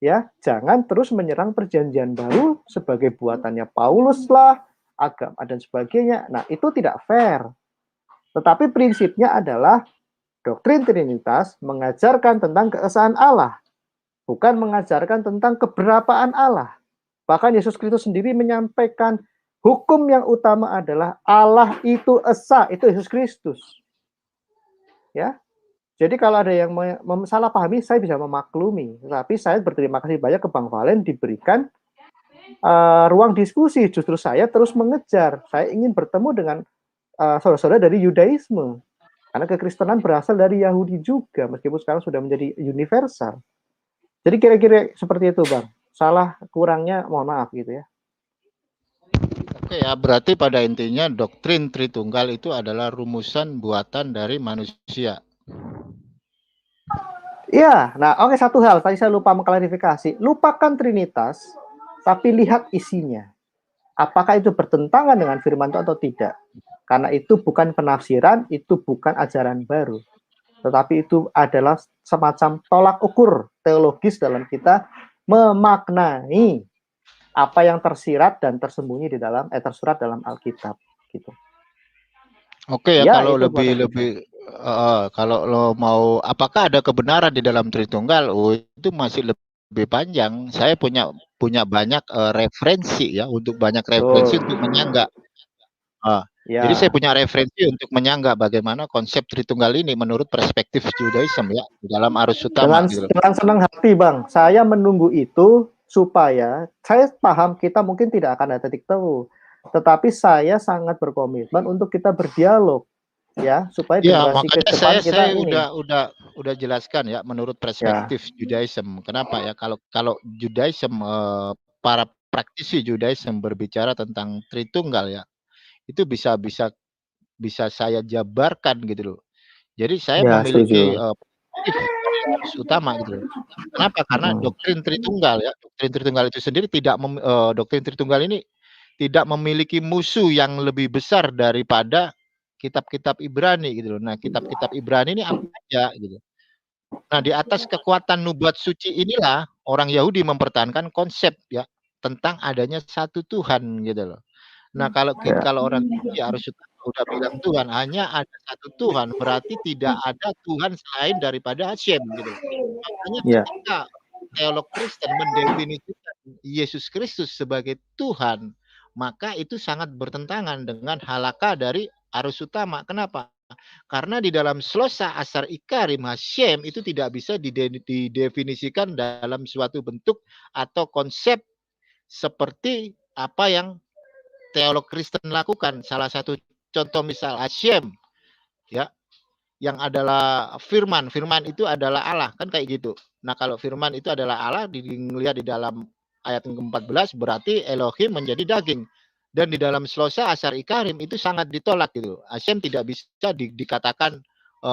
ya, jangan terus menyerang Perjanjian Baru sebagai buatannya Paulus lah, agama dan sebagainya. Nah, itu tidak fair. Tetapi prinsipnya adalah doktrin Trinitas mengajarkan tentang keesaan Allah, bukan mengajarkan tentang keberapaan Allah. Bahkan Yesus Kristus sendiri menyampaikan hukum yang utama adalah Allah itu esa, itu Yesus Kristus. Ya. Jadi kalau ada yang salah pahami, saya bisa memaklumi. Tapi saya berterima kasih banyak ke Bang Valen diberikan ruang diskusi. Justru saya terus mengejar. Saya ingin bertemu dengan saudara-saudara dari Yudaisme. Karena kekristenan berasal dari Yahudi juga, meskipun sekarang sudah menjadi universal. Jadi kira-kira seperti itu, Bang. Salah kurangnya mohon maaf gitu ya. Oke ya, berarti pada intinya doktrin Tritunggal itu adalah rumusan buatan dari manusia. Iya, nah oke, satu hal tadi saya lupa mengklarifikasi. Lupakan Trinitas, tapi lihat isinya. Apakah itu bertentangan dengan firman Tuhan atau tidak? Karena itu bukan penafsiran, itu bukan ajaran baru. Tetapi itu adalah semacam tolak ukur teologis dalam kita memaknai apa yang tersirat dan tersembunyi di dalam tersurat dalam Alkitab gitu. Oke ya, Ya, kalau itu kalau lo mau, apakah ada kebenaran di dalam Tritunggal? Oh, itu masih lebih panjang. Saya punya banyak referensi ya, untuk banyak referensi untuk menyanggah. Ya. Jadi saya punya referensi untuk menyanggah bagaimana konsep Tritunggal ini menurut perspektif Judaism ya, di dalam arus utama. Dengan senang hati, Bang. Saya menunggu itu supaya saya paham kita mungkin tidak akan ada titik temu, tetapi saya sangat berkomitmen untuk kita berdialog, ya, supaya generasi ke depan kita ini. Udah jelaskan ya menurut perspektif Judaism. Kenapa ya? Kalau Judaism, para praktisi Judaism berbicara tentang Tritunggal ya, itu bisa saya jabarkan gitu loh. Jadi saya memiliki arus utama gitu loh. Kenapa? Karena doktrin Tritunggal ya, doktrin Tritunggal itu sendiri doktrin Tritunggal ini tidak memiliki musuh yang lebih besar daripada kitab-kitab Ibrani gitu loh. Nah, kitab-kitab Ibrani ini apa aja gitu. Nah, di atas kekuatan nubuat suci inilah orang Yahudi mempertahankan konsep ya tentang adanya satu Tuhan gitu loh. Nah, kalau orang Yahudi harus udah bilang Tuhan, hanya ada satu Tuhan, berarti tidak ada Tuhan selain daripada Hashem gitu. Makanya ketika teolog Kristen mendefinisikan Yesus Kristus sebagai Tuhan, maka itu sangat bertentangan dengan halaka dari arus utama. Kenapa? Karena di dalam Slosa Asar Ikarim Hashem itu tidak bisa didefinisikan dalam suatu bentuk atau konsep seperti apa yang teolog Kristen lakukan. Salah satu contoh misal Hashem ya, yang adalah firman itu adalah Allah, kan kayak gitu. Nah, kalau firman itu adalah Allah, dilihat di dalam ayat ke-14 berarti Elohim menjadi daging. Dan di dalam Slosa Asar Ikarim itu sangat ditolak gitu. Hashem tidak bisa dikatakan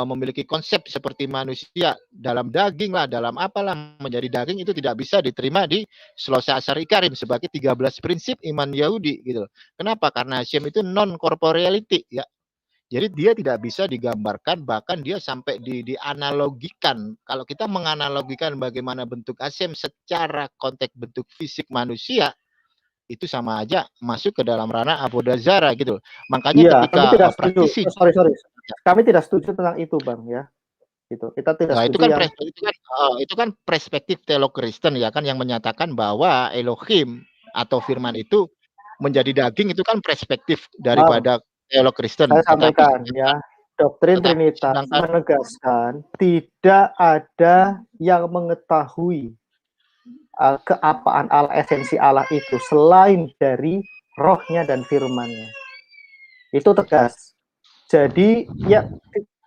memiliki konsep seperti manusia dalam daging lah, dalam apalah menjadi daging, itu tidak bisa diterima di Slosa Asar Ikarim sebagai 13 prinsip iman Yahudi gitu. Kenapa? Karena Hashem itu non corporeality ya. Jadi dia tidak bisa digambarkan, bahkan dia sampai dianalogikan. Kalau kita menganalogikan bagaimana bentuk Hashem secara konteks bentuk fisik manusia, itu sama aja masuk ke dalam ranah Abodazara gitu. Makanya ketika praktisi, kami tidak setuju tentang itu, Bang ya. Gitu. Kita tidak nah, setuju itu kan perspektif teolog Kristen ya kan, yang menyatakan bahwa Elohim atau firman itu menjadi daging, itu kan perspektif daripada teolog Kristen. Saya sampaikan ya, doktrin Trinitas menegaskan tidak ada yang mengetahui keapaan Allah, esensi Allah itu selain dari rohnya dan firmannya. Itu tegas. Jadi ya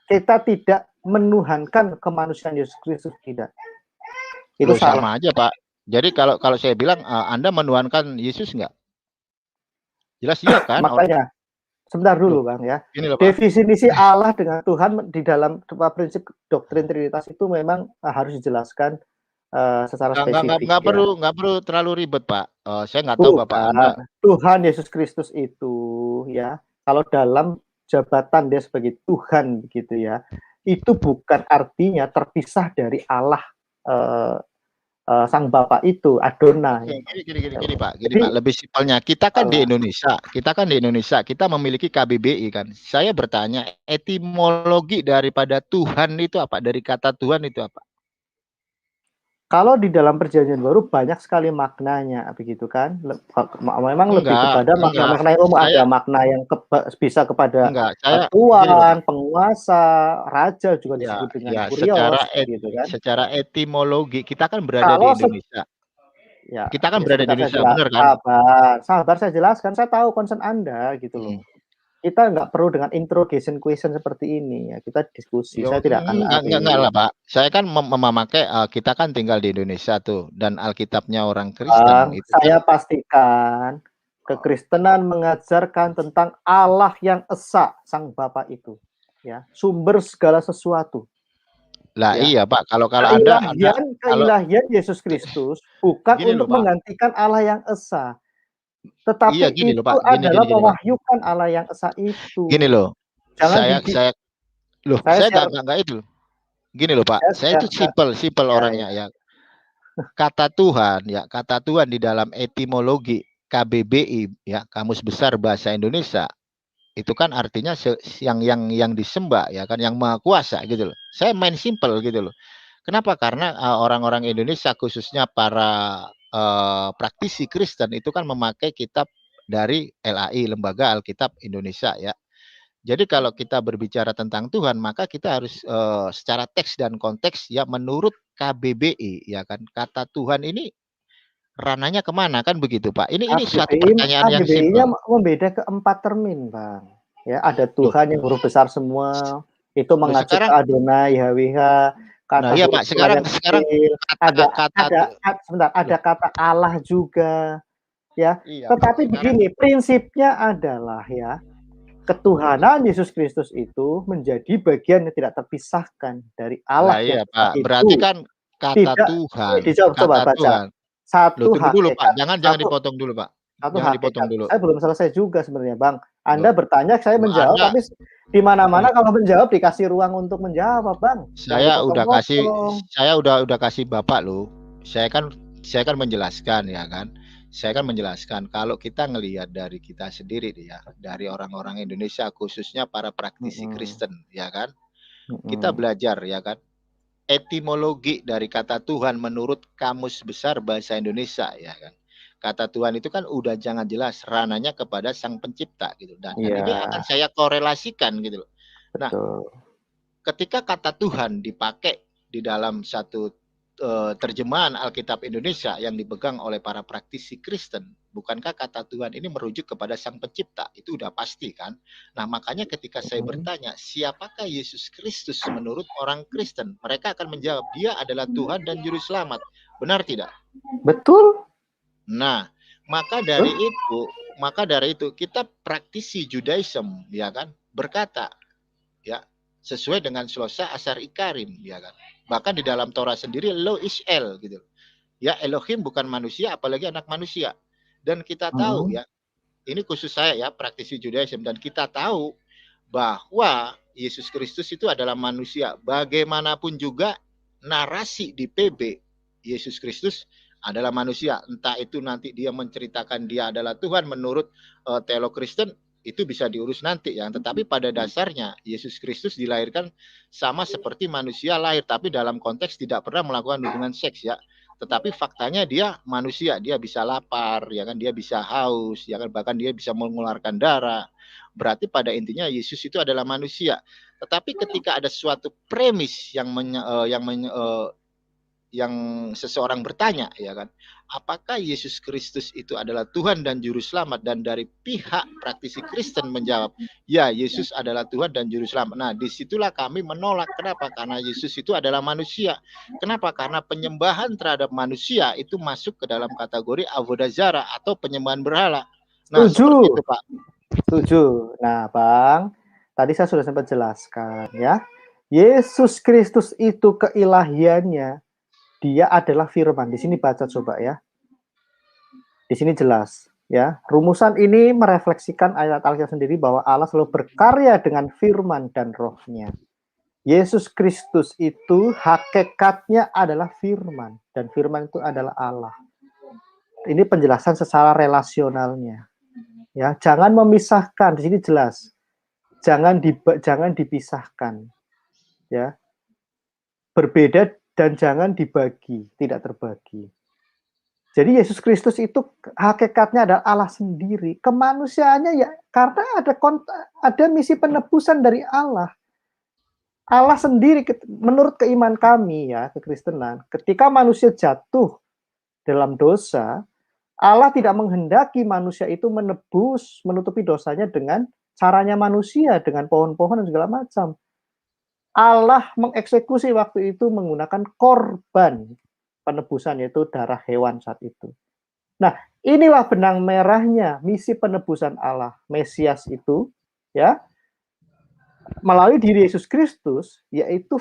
kita tidak menuhankan kemanusiaan Yesus Kristus, tidak. Itu sama aja, Pak. Jadi kalau saya bilang Anda menuhankan Yesus enggak? Jelas iya kan? Makanya sebentar dulu, Bang ya. Definisi Allah dengan Tuhan di dalam prinsip doktrin Trinitas itu memang harus dijelaskan secara spesifik ya. Nggak perlu terlalu ribet, Pak. Saya nggak tahu Bapak Anda. Bukan, Tuhan Yesus Kristus itu ya, kalau dalam jabatan dia sebagai Tuhan begitu ya, itu bukan artinya terpisah dari Allah, Sang Bapa itu, Adonai. Gini, Pak, Jadi lebih simpelnya kita kan di Allah. Indonesia, kita memiliki KBBI kan. Saya bertanya, etimologi daripada Tuhan itu apa? Dari kata Tuhan itu apa? Kalau di dalam Perjanjian Baru banyak sekali maknanya, begitu kan? Memang lebih kepada makna-makna yang umum, ada makna yang bisa kepada tuan, penguasa, raja juga disebut dengan kurios, gitu kan? Secara etimologi kita kan berada di Indonesia. Ya, kita kan berada di Indonesia, benar kan? Sabar saya jelaskan, saya tahu concern Anda gitu loh. Kita nggak perlu dengan interrogation question seperti ini ya, kita diskusi. Saya tidak akan enggak lah, Pak. Saya kan memakai kita kan tinggal di Indonesia tuh, dan Alkitabnya orang Kristen itu saya pastikan kekristenan mengajarkan tentang Allah yang esa, Sang Bapa itu, ya, sumber segala sesuatu. Lah ya. Iya, Pak, kalau keilahian Yesus Kristus bukan untuk menggantikan Allah yang esa. Tetapi itu adalah mewahyukan Allah yang esa itu. Gini loh. Saya enggak itu. Gini loh, Pak. Saya itu simple orangnya ya. Kata Tuhan di dalam etimologi KBBI ya, Kamus Besar Bahasa Indonesia, itu kan artinya yang disembah ya kan, yang maha kuasa gitu loh. Saya main simple gitu loh. Kenapa? Karena orang-orang Indonesia khususnya para praktisi Kristen itu kan memakai kitab dari LAI, Lembaga Alkitab Indonesia ya. Jadi kalau kita berbicara tentang Tuhan, maka kita harus secara teks dan konteks ya menurut KBBI ya kan. Kata Tuhan ini ranahnya kemana kan begitu, Pak? Ini suatu pertanyaan yang simpel. KBBI-nya membeda ke 4 termin, Bang. Ya, ada Tuhan yang huruf besar semua, itu mengacu ke Adonai, YHWH. Kata iya, Pak, sekarang ada kata Allah juga ya. Iya, tetapi begini, prinsipnya adalah ya, ketuhanan Yesus Kristus itu menjadi bagian yang tidak terpisahkan dari Allah. Iya, Pak. Berarti kan kata Tuhan. Coba baca. Satu dulu, Pak. Jangan dipotong dulu, Pak. Jangan dipotong dulu. Saya belum selesai juga sebenarnya, Bang. Anda bertanya, saya menjawab, tapi di mana-mana kalau menjawab dikasih ruang untuk menjawab, Bang. Saya udah kasih Bapak loh. Saya kan menjelaskan ya kan. Saya kan menjelaskan kalau kita ngelihat dari kita sendiri ya, dari orang-orang Indonesia khususnya para praktisi Kristen ya kan. Kita belajar ya kan. Etimologi dari kata Tuhan menurut Kamus Besar Bahasa Indonesia ya kan. Kata Tuhan itu kan udah jangan jelas ranahnya kepada Sang Pencipta gitu. Dan ini akan saya korelasikan gitu loh. Nah, ketika kata Tuhan dipakai di dalam satu terjemahan Alkitab Indonesia yang dipegang oleh para praktisi Kristen, bukankah kata Tuhan ini merujuk kepada Sang Pencipta? Itu udah pasti kan? Nah, makanya ketika saya bertanya, siapakah Yesus Kristus menurut orang Kristen? Mereka akan menjawab, dia adalah Tuhan dan Juru Selamat. Benar tidak? Betul. Nah, maka dari itu kita praktisi Judaism ya kan, berkata ya sesuai dengan Shlosa Asar Ikarim ya kan. Bahkan di dalam Torah sendiri Lo Ishel gitu. Ya, Elohim bukan manusia apalagi anak manusia. Dan kita tahu ya, ini khusus saya ya, praktisi Judaism, dan kita tahu bahwa Yesus Kristus itu adalah manusia. Bagaimanapun juga narasi di PB Yesus Kristus adalah manusia. Entah itu nanti dia menceritakan dia adalah Tuhan menurut teolog Kristen, itu bisa diurus nanti ya. Tetapi pada dasarnya Yesus Kristus dilahirkan sama seperti manusia lahir, tapi dalam konteks tidak pernah melakukan hubungan seks ya. Tetapi faktanya dia manusia, dia bisa lapar ya kan, dia bisa haus ya kan, bahkan dia bisa mengeluarkan darah. Berarti pada intinya Yesus itu adalah manusia. Tetapi ketika ada suatu premis yang seseorang bertanya ya kan, apakah Yesus Kristus itu adalah Tuhan dan Juru Selamat, dan dari pihak praktisi Kristen menjawab ya Yesus adalah Tuhan dan Juru Selamat. Nah, disitulah kami menolak. Kenapa? Karena Yesus itu adalah manusia. Kenapa? Karena penyembahan terhadap manusia itu masuk ke dalam kategori avodah zarah atau penyembahan berhala. Nah, seperti itu, Pak. Setuju. Nah, Bang, tadi saya sudah sempat jelaskan ya, Yesus Kristus itu keilahiannya Dia adalah firman. Di sini baca coba ya. Di sini jelas ya. Rumusan ini merefleksikan ayat Alkitab sendiri bahwa Allah selalu berkarya dengan firman dan rohnya. Yesus Kristus itu hakikatnya adalah firman, dan firman itu adalah Allah. Ini penjelasan secara relasionalnya. Ya, jangan memisahkan, di sini jelas. Jangan dipisahkan. Ya. Berbeda dan jangan dibagi, tidak terbagi. Jadi Yesus Kristus itu hakikatnya adalah Allah sendiri. Kemanusiaannya ya karena ada misi penebusan dari Allah. Allah sendiri menurut keimanan kami ya, kekristenan, ketika manusia jatuh dalam dosa, Allah tidak menghendaki manusia itu menutupi dosanya dengan caranya manusia, dengan pohon-pohon dan segala macam. Allah mengeksekusi waktu itu menggunakan korban penebusan, yaitu darah hewan saat itu. Nah, inilah benang merahnya misi penebusan Allah. Mesias itu ya melalui diri Yesus Kristus, yaitu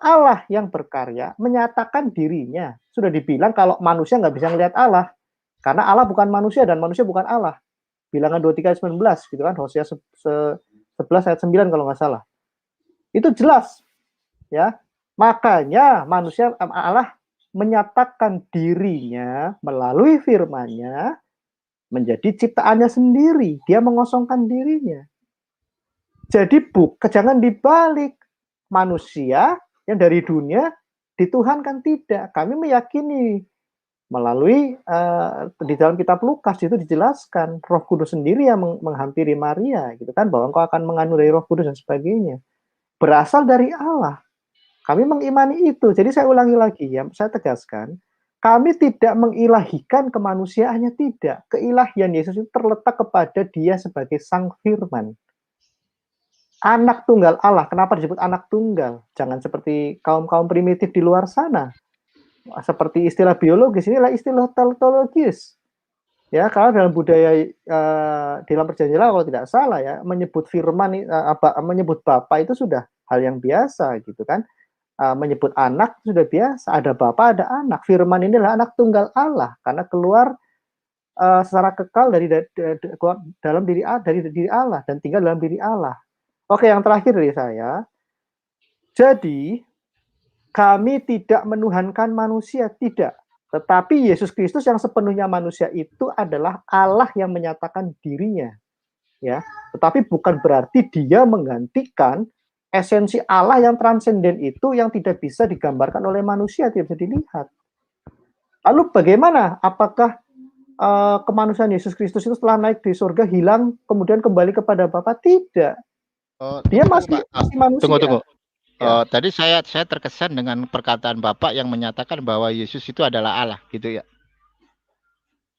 Allah yang berkarya, menyatakan dirinya. Sudah dibilang kalau manusia nggak bisa melihat Allah, karena Allah bukan manusia dan manusia bukan Allah. Bilangan 23 ayat 19, gitu kan, Hosea 11 ayat 9 kalau nggak salah. Itu jelas, ya. Makanya Allah menyatakan dirinya melalui firman-Nya menjadi ciptaannya sendiri. Dia mengosongkan dirinya. Jadi jangan dibalik, manusia yang dari dunia dituhankan, tidak. Kami meyakini melalui di dalam kitab Lukas itu dijelaskan Roh Kudus sendiri yang menghampiri Maria, gitu kan, bahwa engkau akan mengandung dari Roh Kudus dan sebagainya. Berasal dari Allah. Kami mengimani itu. Jadi saya ulangi lagi ya, saya tegaskan, kami tidak mengilahikan kemanusiaannya, tidak. Keilahian Yesus itu terletak kepada Dia sebagai Sang Firman. Anak tunggal Allah. Kenapa disebut anak tunggal? Jangan seperti kaum-kaum primitif di luar sana. Seperti istilah biologis, inilah istilah teologis. Ya, kalau dalam budaya dalam perjanjian lama kalau tidak salah ya, menyebut firman menyebut bapa itu sudah hal yang biasa, gitu kan. Menyebut anak sudah biasa, ada bapa, ada anak. Firman ini adalah anak tunggal Allah karena keluar secara kekal dari diri Allah dan tinggal dalam diri Allah. Oke, yang terakhir dari saya. Jadi, kami tidak menuhankan manusia, tidak. Tetapi Yesus Kristus yang sepenuhnya manusia itu adalah Allah yang menyatakan dirinya. Ya, tetapi bukan berarti Dia menggantikan esensi Allah yang transenden itu, yang tidak bisa digambarkan oleh manusia, tidak bisa dilihat. Lalu bagaimana? Apakah kemanusiaan Yesus Kristus itu setelah naik di surga hilang kemudian kembali kepada Bapa? Tidak. Dia masih manusia. Tunggu. Ya. Tadi saya terkesan dengan perkataan Bapak yang menyatakan bahwa Yesus itu adalah Allah, gitu ya?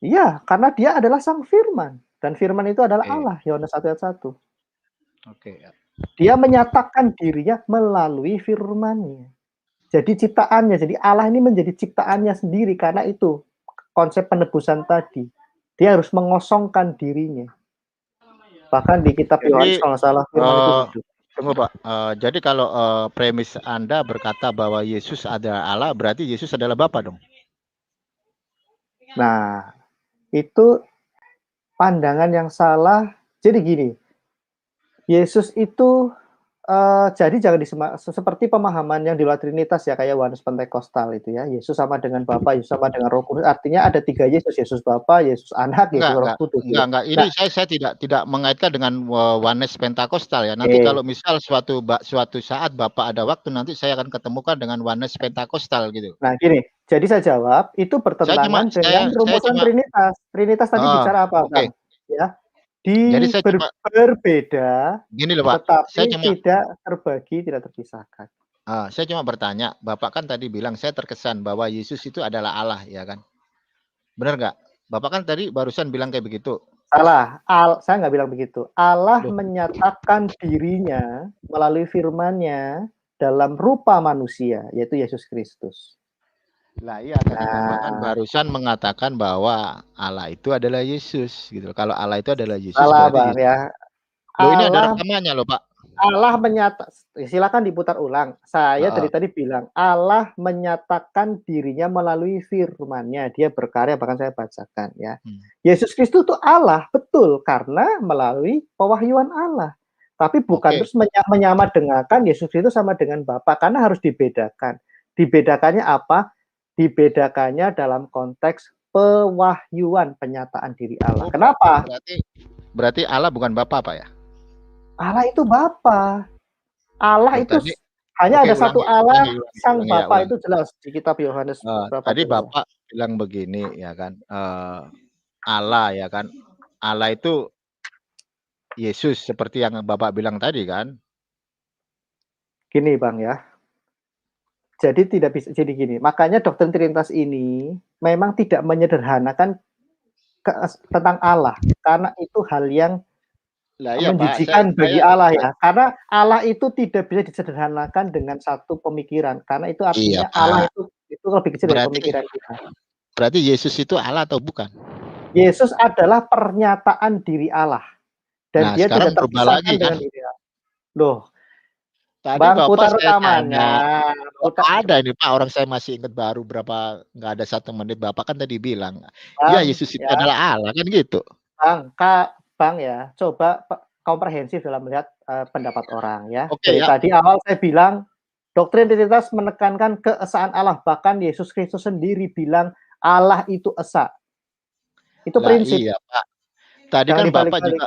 Iya, karena Dia adalah Sang Firman, dan Firman itu adalah Allah. Yohanes 1 ayat 1. Oke. Dia menyatakan dirinya melalui firman-Nya. Jadi ciptaannya, jadi Allah ini menjadi ciptaannya sendiri, karena itu konsep penebusan tadi. Dia harus mengosongkan dirinya. Bahkan di kitab Yohanes kalau nggak salah firman itu hidup. Tunggu Pak, jadi kalau premis Anda berkata bahwa Yesus adalah Allah, berarti Yesus adalah Bapa dong? Nah, itu pandangan yang salah. Jadi gini, Yesus itu jadi jangan seperti pemahaman yang di luar Trinitas ya, kayak Yohanes Pentekostal itu ya. Yesus sama dengan Bapa, Yesus sama dengan Roh Kudus. Artinya ada 3 Yesus, Yesus Bapa, Yesus Anak, Yesus Roh Kudus. Enggak. Ini saya tidak mengaitkan dengan Yohanes Pentekostal ya. Nanti kalau misal suatu saat Bapak ada waktu, nanti saya akan ketemukan dengan Yohanes Pentekostal gitu. Nah, gini. Jadi saya jawab, itu bertentangan dengan rumusan Trinitas. Trinitas tadi bicara apa, Bang? Ya. Jadi saya berbeda, gini loh, Pak. tetapi tidak terbagi, tidak terpisahkan. Saya cuma bertanya, Bapak kan tadi bilang saya terkesan bahwa Yesus itu adalah Allah, ya kan? Benar nggak? Bapak kan tadi barusan bilang kayak begitu. Salah, saya nggak bilang begitu. Allah menyatakan dirinya melalui firman-Nya dalam rupa manusia, yaitu Yesus Kristus. Lah iya, tadi Bapak kan barusan mengatakan bahwa Allah itu adalah Yesus, gitu. Kalau Allah itu adalah Yesus, salah, berarti Bang, ya. Loh, ini ada rekamannya loh, Pak. Allah silakan diputar ulang. Saya dari Heeh. tadi bilang, Allah menyatakan dirinya melalui firman-Nya. Dia berkarya, bahkan saya bacakan ya. Hmm. Yesus Kristus itu Allah, betul, karena melalui pewahyuan Allah. Tapi bukan Oke. terus menyamadengakan Yesus Kristus sama dengan Bapa, karena harus dibedakan. Dibedakannya apa? Dibedakannya dalam konteks pewahyuan, penyataan diri Allah. Oh, Kenapa? berarti Allah bukan Bapa, Pak ya? Allah itu Bapa. Allah Oh, itu tadi hanya oke, ada satu Allah, Sang ulangi ya, Bapa ulangi. itu jelas di kitab Yohanes berapa Tadi tuh ya? Bapak bilang begini ya kan, Allah ya kan, Allah itu Yesus seperti yang Bapak bilang tadi kan? Gini Bang ya, jadi tidak bisa jadi gini, makanya doktrin Trinitas ini memang tidak menyederhanakan tentang Allah, karena itu hal yang Lah iya Pak, menjijikan bagi saya Allah ya, karena Allah itu tidak bisa disederhanakan dengan satu pemikiran, karena itu iya artinya Allah Pak, itu lebih kecil dari berarti pemikiran kita. berarti Yesus itu Allah atau bukan? Yesus adalah pernyataan diri Allah dan Nah, dia sekarang tidak berubah terpisahkan lagi kan? dengan diri Allah. Loh, Tadi Bang, Bapak putar saya rekamannya, tanya, kok putar ada ini Pak, orang saya masih ingat baru nggak ada 1 menit, Bapak kan tadi bilang, ya Bang, Yesus itu ya, adalah Allah, kan gitu? Bang ya, coba komprehensif dalam melihat, pendapat orang ya. Oke Dari ya, tadi awal saya bilang, doktrin Trinitas menekankan keesaan Allah, bahkan Yesus Kristus sendiri bilang Allah itu esa. Itu lah prinsip, iya Pak, tadi jangan kan dibalik-balik.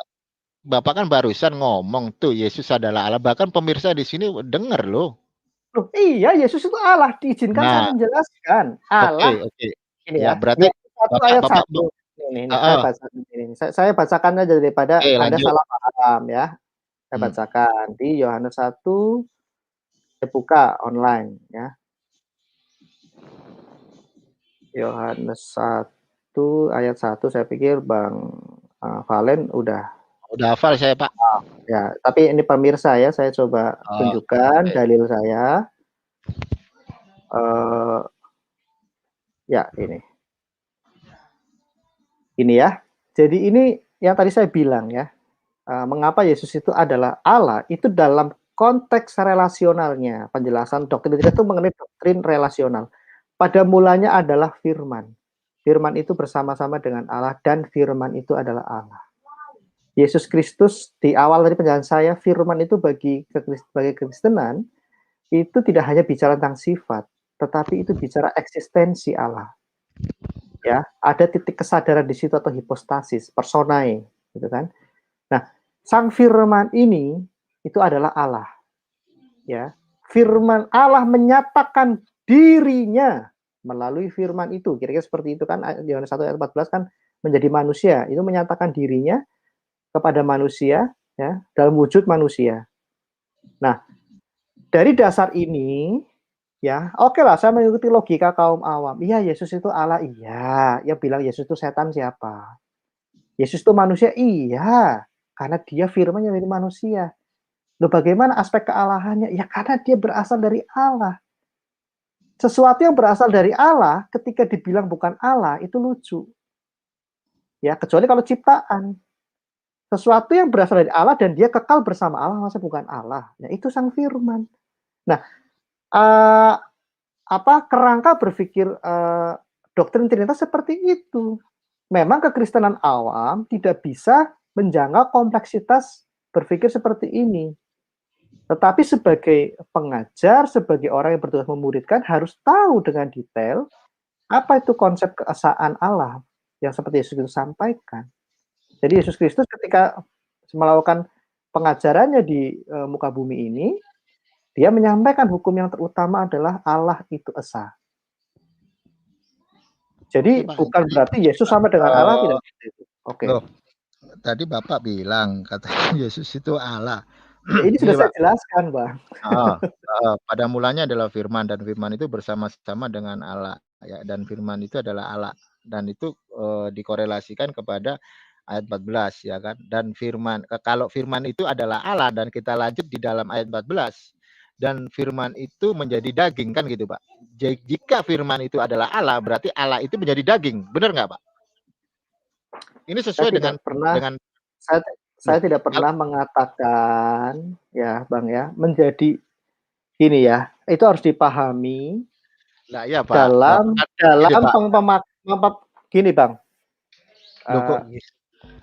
Bapak kan barusan ngomong tuh Yesus adalah Allah, bahkan pemirsa di sini denger loh. Loh iya, Yesus itu Allah, diizinkan saya Nah, menjelaskan. oke, Allah oke. ini Ya ya, berarti Yohanes 1 Bapak ayat Bapak 1. Ini saya heeh, bacakan ini. Saya bacakan aja daripada oke Anda lanjut. salah paham ya. Saya Hmm. bacakan di Yohanes 1, saya buka online ya. Yohanes 1 ayat 1, saya pikir Bang, Valen udah Udah hafal saya Pak. ya, tapi ini pemirsa ya, saya coba tunjukkan Oke. dalil saya. Ya ini. Ini ya. Jadi ini yang tadi saya bilang ya, mengapa Yesus itu adalah Allah, itu dalam konteks relasionalnya. Penjelasan doktrin itu mengenai doktrin relasional. Pada mulanya adalah firman. Firman itu bersama-sama dengan Allah dan firman itu adalah Allah. Yesus Kristus di awal dari penjelasan saya, firman itu bagi Kekristenan itu tidak hanya bicara tentang sifat, tetapi itu bicara eksistensi Allah. Ya, ada titik kesadaran di situ atau hipostasis, personae, gitu kan. Nah, Sang Firman ini itu adalah Allah. Ya. Firman Allah menyatakan dirinya melalui firman itu. Kira-kira seperti itu kan, Yohanes 1 ayat 14 kan, menjadi manusia, itu menyatakan dirinya kepada manusia ya, dalam wujud manusia. Nah, dari dasar ini ya, oke lah, saya mengikuti logika kaum awam. Iya, Yesus itu Allah, iya. Yang bilang Yesus itu setan siapa? Yesus itu manusia, iya. Karena dia firman yang dari manusia. Loh, bagaimana aspek kealahannya? Ya karena dia berasal dari Allah. Sesuatu yang berasal dari Allah, ketika dibilang bukan Allah, itu lucu. Ya, kecuali kalau ciptaan. Sesuatu yang berasal dari Allah dan dia kekal bersama Allah, masa bukan Allah? Ya, itu sang firman. Nah, uh, kerangka berpikir doktrin Trinitas seperti itu. Memang kekristenan awam tidak bisa menjangkau kompleksitas berpikir seperti ini. Tetapi sebagai pengajar, sebagai orang yang bertugas memuridkan, harus tahu dengan detail apa itu konsep keesaan Allah yang seperti Yesus Kristus sampaikan. Jadi Yesus Kristus ketika melakukan pengajarannya di muka bumi ini, dia menyampaikan hukum yang terutama adalah Allah itu esa. Oke Jadi Pak, bukan jadi berarti Yesus sama dengan Allah, tidak gitu. Oke. loh, tadi Bapak bilang katanya Yesus itu Allah. Ya, ini sudah Ini saya Pak, jelaskan, Bang. pada mulanya adalah firman dan firman itu bersama-sama dengan Allah ya, dan firman itu adalah Allah dan itu dikorelasikan kepada ayat 14 ya kan, dan firman kalau firman itu adalah Allah dan kita lanjut di dalam ayat 14 dan firman itu menjadi daging kan gitu Pak. Jika firman itu adalah Allah berarti Allah itu menjadi daging, benar nggak Pak? Ini Saya sesuai tidak pernah dengan saya saya Loh, tidak pernah mengatakan ya, Bang, ya, menjadi gini ya, itu harus dipahami lah iya, Pak, dalam kan gini, dalam Pak, gini, Bang, loh kok eee,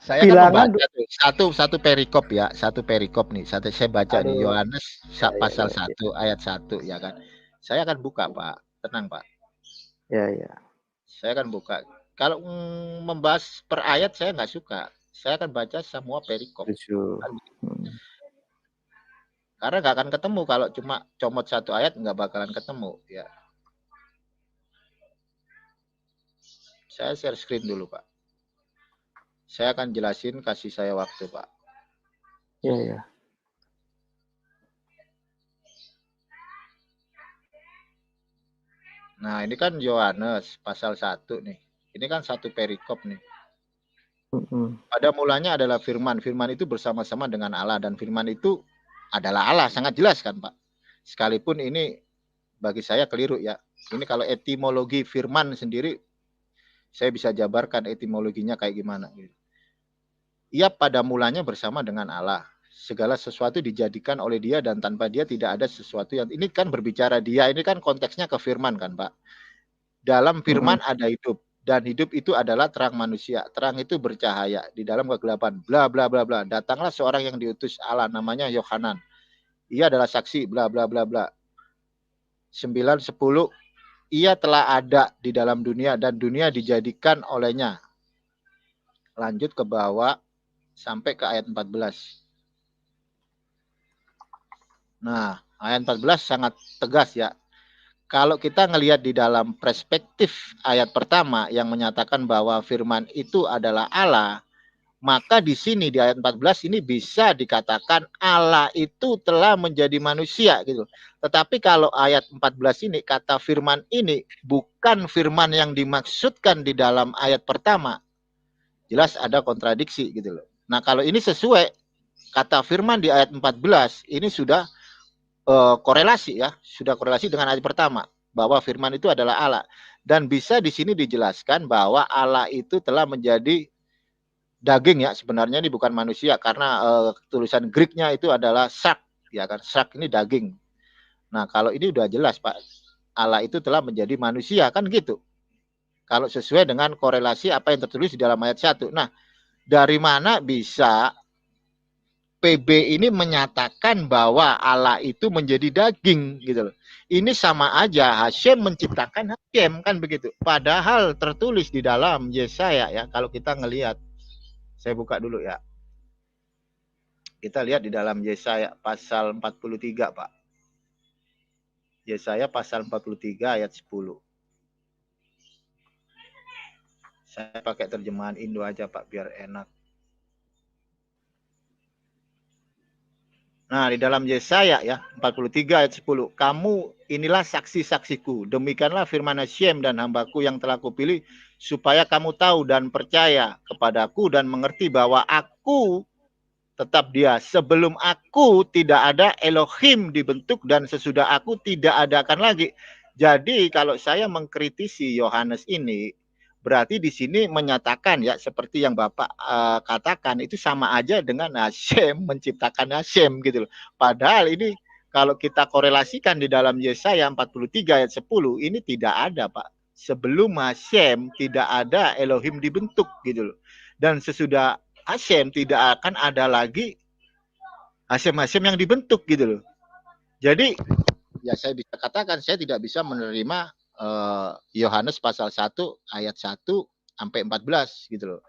saya kan bilangan membaca tuh satu perikop ya, satu perikop nih, saya baca nih aduh, Yohanes ya ya pasal ya ya, 1 ayat 1 ya kan. Saya akan buka, Pak, tenang, Pak. ya ya, Saya akan buka. Kalau membahas per ayat saya nggak suka. Saya akan baca semua perikop. setuju, Kan begitu. mhm, Karena nggak akan ketemu kalau cuma comot satu ayat nggak bakalan ketemu. Ya, saya share screen dulu, Pak. Saya akan jelasin, kasih saya waktu, Pak. ya ya, Nah, ini kan Yohanes pasal 1 nih. Ini kan satu perikop nih. mhm, Pada mulanya adalah firman. Firman itu bersama-sama dengan Allah dan firman itu adalah Allah. Sangat jelas kan, Pak? Sekalipun ini bagi saya keliru ya. Ini kalau etimologi firman sendiri saya bisa jabarkan etimologinya kayak gimana gitu. Ia pada mulanya bersama dengan Allah. Segala sesuatu dijadikan oleh Dia dan tanpa Dia tidak ada sesuatu yang ini kan berbicara Dia, ini kan konteksnya ke firman kan, Pak. Dalam mhm, firman ada hidup dan hidup itu adalah terang manusia. Terang itu bercahaya di dalam kegelapan. Bla bla bla bla. Datanglah seorang yang diutus Allah namanya Yohanan. Ia adalah saksi bla bla bla bla. 9 10 ia telah ada di dalam dunia dan dunia dijadikan olehnya. Lanjut ke bawah sampai ke ayat 14. Nah, ayat 14 sangat tegas ya. Kalau kita ngelihat di dalam perspektif ayat pertama yang menyatakan bahwa firman itu adalah Allah, maka di sini di ayat 14 ini bisa dikatakan Allah itu telah menjadi manusia gitu. Tetapi kalau ayat 14 ini kata firman ini bukan firman yang dimaksudkan di dalam ayat pertama. Jelas ada kontradiksi gitu loh. Nah, kalau ini sesuai kata firman di ayat 14 ini sudah korelasi ya, sudah korelasi dengan ayat pertama bahwa firman itu adalah Allah dan bisa di sini dijelaskan bahwa Allah itu telah menjadi daging ya, sebenarnya ini bukan manusia karena tulisan Greeknya itu adalah sak ya kan, sak ini daging. Nah, kalau ini udah jelas Pak, Allah itu telah menjadi manusia kan gitu. Kalau sesuai dengan korelasi apa yang tertulis di dalam ayat 1. Nah, dari mana bisa PB ini menyatakan bahwa Allah itu menjadi daging gitu loh. Ini sama aja Hashem menciptakan Hashem kan begitu. Padahal tertulis di dalam Yesaya ya, kalau kita ngelihat, saya buka dulu ya. Kita lihat di dalam Yesaya pasal 43, Pak. Yesaya pasal 43 ayat 10. Saya pakai terjemahan Indo aja, Pak, biar enak. Nah, di dalam Yesaya ya, 43 ayat 10. Kamu inilah saksi-saksiku. Demikianlah firman Hashem dan hambaku yang telah kupilih, supaya kamu tahu dan percaya kepadaku dan mengerti bahwa aku tetap dia. Sebelum aku tidak ada Elohim dibentuk dan sesudah aku tidak ada akan lagi. Jadi kalau saya mengkritisi Yohanes ini, berarti di sini menyatakan ya seperti yang Bapak katakan itu sama aja dengan Hashem menciptakan Hashem gitu loh. Padahal ini kalau kita korelasikan di dalam Yesaya 43 ayat 10 ini tidak ada, Pak. Sebelum Hashem tidak ada Elohim dibentuk gitu loh. Dan sesudah Hashem tidak akan ada lagi Hashem yang dibentuk gitu loh. Jadi ya saya bisa katakan saya tidak bisa menerima Yohanes pasal 1 ayat 1 sampai 14 gitu loh.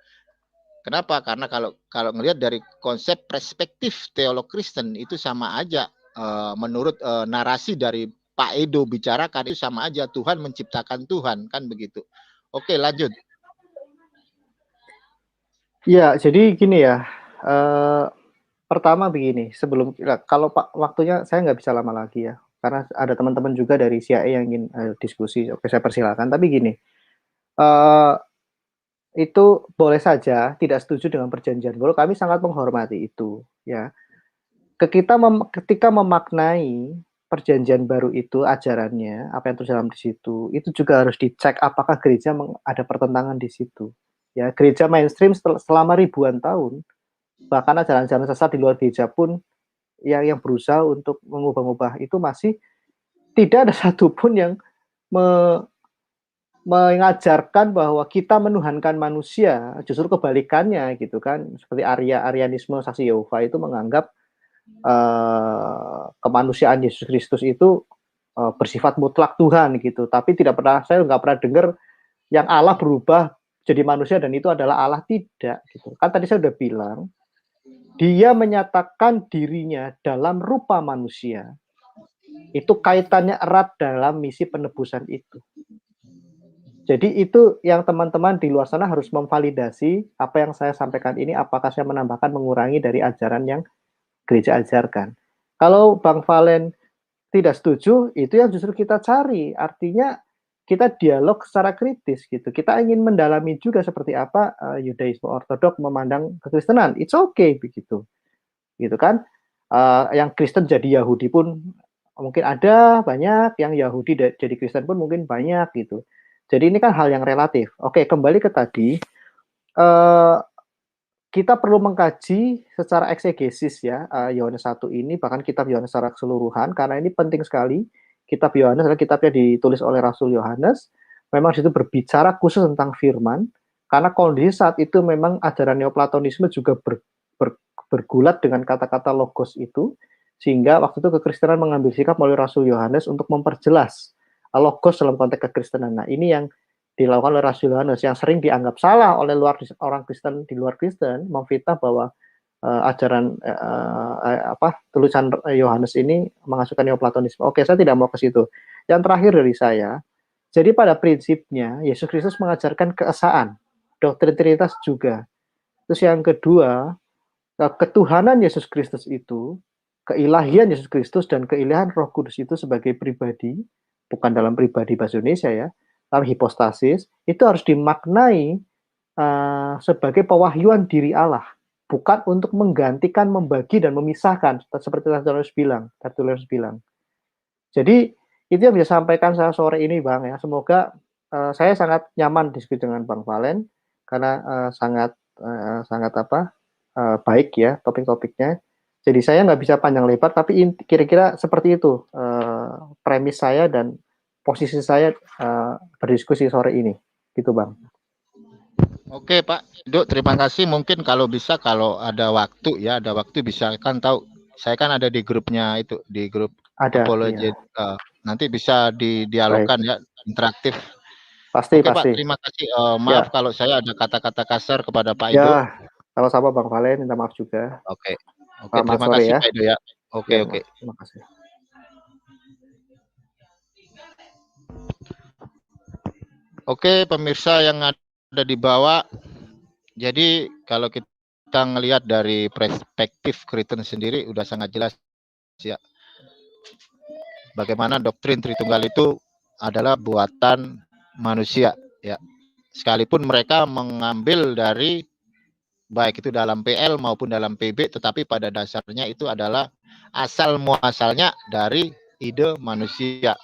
Kenapa? Karena kalau ngelihat dari konsep perspektif teolog Kristen itu sama aja menurut narasi dari Pak Edo bicarakan itu sama aja Tuhan menciptakan Tuhan kan begitu. Oke, lanjut. ya jadi gini ya, pertama begini, kalau Pak waktunya saya nggak bisa lama lagi ya, karena ada teman-teman juga dari CIA yang ingin, diskusi, oke saya persilakan. Tapi gini, eee, itu boleh saja tidak setuju dengan perjanjian baru, kami sangat menghormati itu, ya. Ketika memaknai perjanjian baru itu ajarannya, apa yang terdalam di situ, itu juga harus dicek apakah gereja ada pertentangan di situ. Ya, gereja mainstream selama ribuan tahun bahkan ajaran-ajaran sesat di luar gereja pun yang berusaha untuk mengubah-ubah itu masih tidak ada satupun yang mengajarkan bahwa kita menuhankan manusia, justru kebalikannya gitu kan. Seperti Arianisme saksi Yehova itu menganggap kemanusiaan Yesus Kristus itu bersifat mutlak Tuhan gitu. Tapi saya nggak pernah dengar yang Allah berubah jadi manusia dan itu adalah Allah, tidak gitu. Kan tadi saya udah bilang, dia menyatakan dirinya dalam rupa manusia. Itu kaitannya erat dalam misi penebusan itu. Jadi itu yang teman-teman di luar sana harus memvalidasi apa yang saya sampaikan ini, apakah saya menambahkan, mengurangi dari ajaran yang gereja ajarkan. Kalau Bang Valen tidak setuju, itu yang justru kita cari. Artinya kita dialog secara kritis gitu. Kita ingin mendalami juga seperti apa Yudaisme ortodok memandang kekristenan. It's okay begitu. Gitu kan? Yang Kristen jadi Yahudi pun mungkin ada banyak, yang Yahudi jadi Kristen pun mungkin banyak gitu. Jadi ini kan hal yang relatif. Oke, kembali ke tadi, kita perlu mengkaji secara eksegesis ya Yohanes 1 ini, bahkan kitab Yohanes secara keseluruhan, karena ini penting sekali. Kitab Yohanes adalah kitabnya ditulis oleh Rasul Yohanes, memang situ berbicara khusus tentang firman, karena kondisi saat itu memang ajaran Neoplatonisme juga bergulat dengan kata-kata logos itu, sehingga waktu itu kekristenan mengambil sikap melalui Rasul Yohanes untuk memperjelas logos dalam konteks kekristenan. Nah, ini yang dilakukan oleh Rasul Yohanes, yang sering dianggap salah oleh orang Kristen di luar Kristen, memfitnah bahwa ajaran tulisan Yohanes ini mengasuhkan Neoplatonisme. Oke, saya tidak mau ke situ. Yang terakhir dari saya, jadi pada prinsipnya Yesus Kristus mengajarkan keesaan, doktrin Trinitas juga. Terus yang kedua, ketuhanan Yesus Kristus itu, keilahian Yesus Kristus dan keilahian Roh Kudus itu sebagai pribadi, bukan dalam pribadi bahasa Indonesia ya, dalam hipostasis, itu harus dimaknai sebagai pewahyuan diri Allah, bukan untuk menggantikan, membagi dan memisahkan seperti Tertulis bilang. Jadi itu yang bisa sampaikan saya sore ini, Bang ya. Semoga saya sangat nyaman diskusi dengan Bang Valen karena sangat baik ya topik-topiknya. Jadi saya nggak bisa panjang lebar, tapi kira-kira seperti itu premis saya dan posisi saya berdiskusi sore ini, gitu Bang. Oke Pak Dok, terima kasih. Mungkin kalau bisa, kalau ada waktu bisa kan tahu. Saya kan ada di grupnya itu, di grup apologet. Iya. Nanti bisa didialogkan ya, interaktif. Pasti. Pak, terima kasih. Maaf ya, kalau saya ada kata-kata kasar kepada Pak Ido. Ya, sama-sama Bang Valen, minta maaf juga. Oke, terima kasih ya. Pak Ido ya. Oke. Terima kasih. Oke, pemirsa yang ada di bawah. Jadi kalau kita ngelihat dari perspektif Kristen sendiri udah sangat jelas ya. Bagaimana doktrin Tritunggal itu adalah buatan manusia ya. Sekalipun mereka mengambil dari baik itu dalam PL maupun dalam PB, tetapi pada dasarnya itu adalah asal muasalnya dari ide manusia.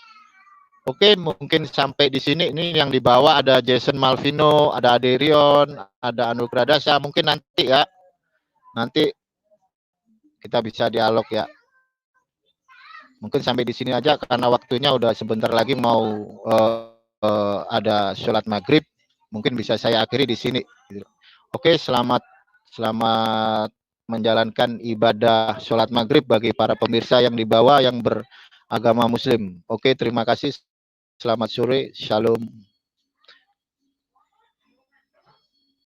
Oke, mungkin sampai di sini. Ini yang dibawa ada Jason Malvino, ada Aderion, ada Anugrah Dasa. Mungkin nanti ya, nanti kita bisa dialog ya. Mungkin sampai di sini aja karena waktunya udah sebentar lagi mau ada sholat maghrib. Mungkin bisa saya akhiri di sini. Oke, selamat menjalankan ibadah sholat maghrib bagi para pemirsa yang dibawa yang beragama Muslim. Oke, terima kasih. Selamat sore, shalom.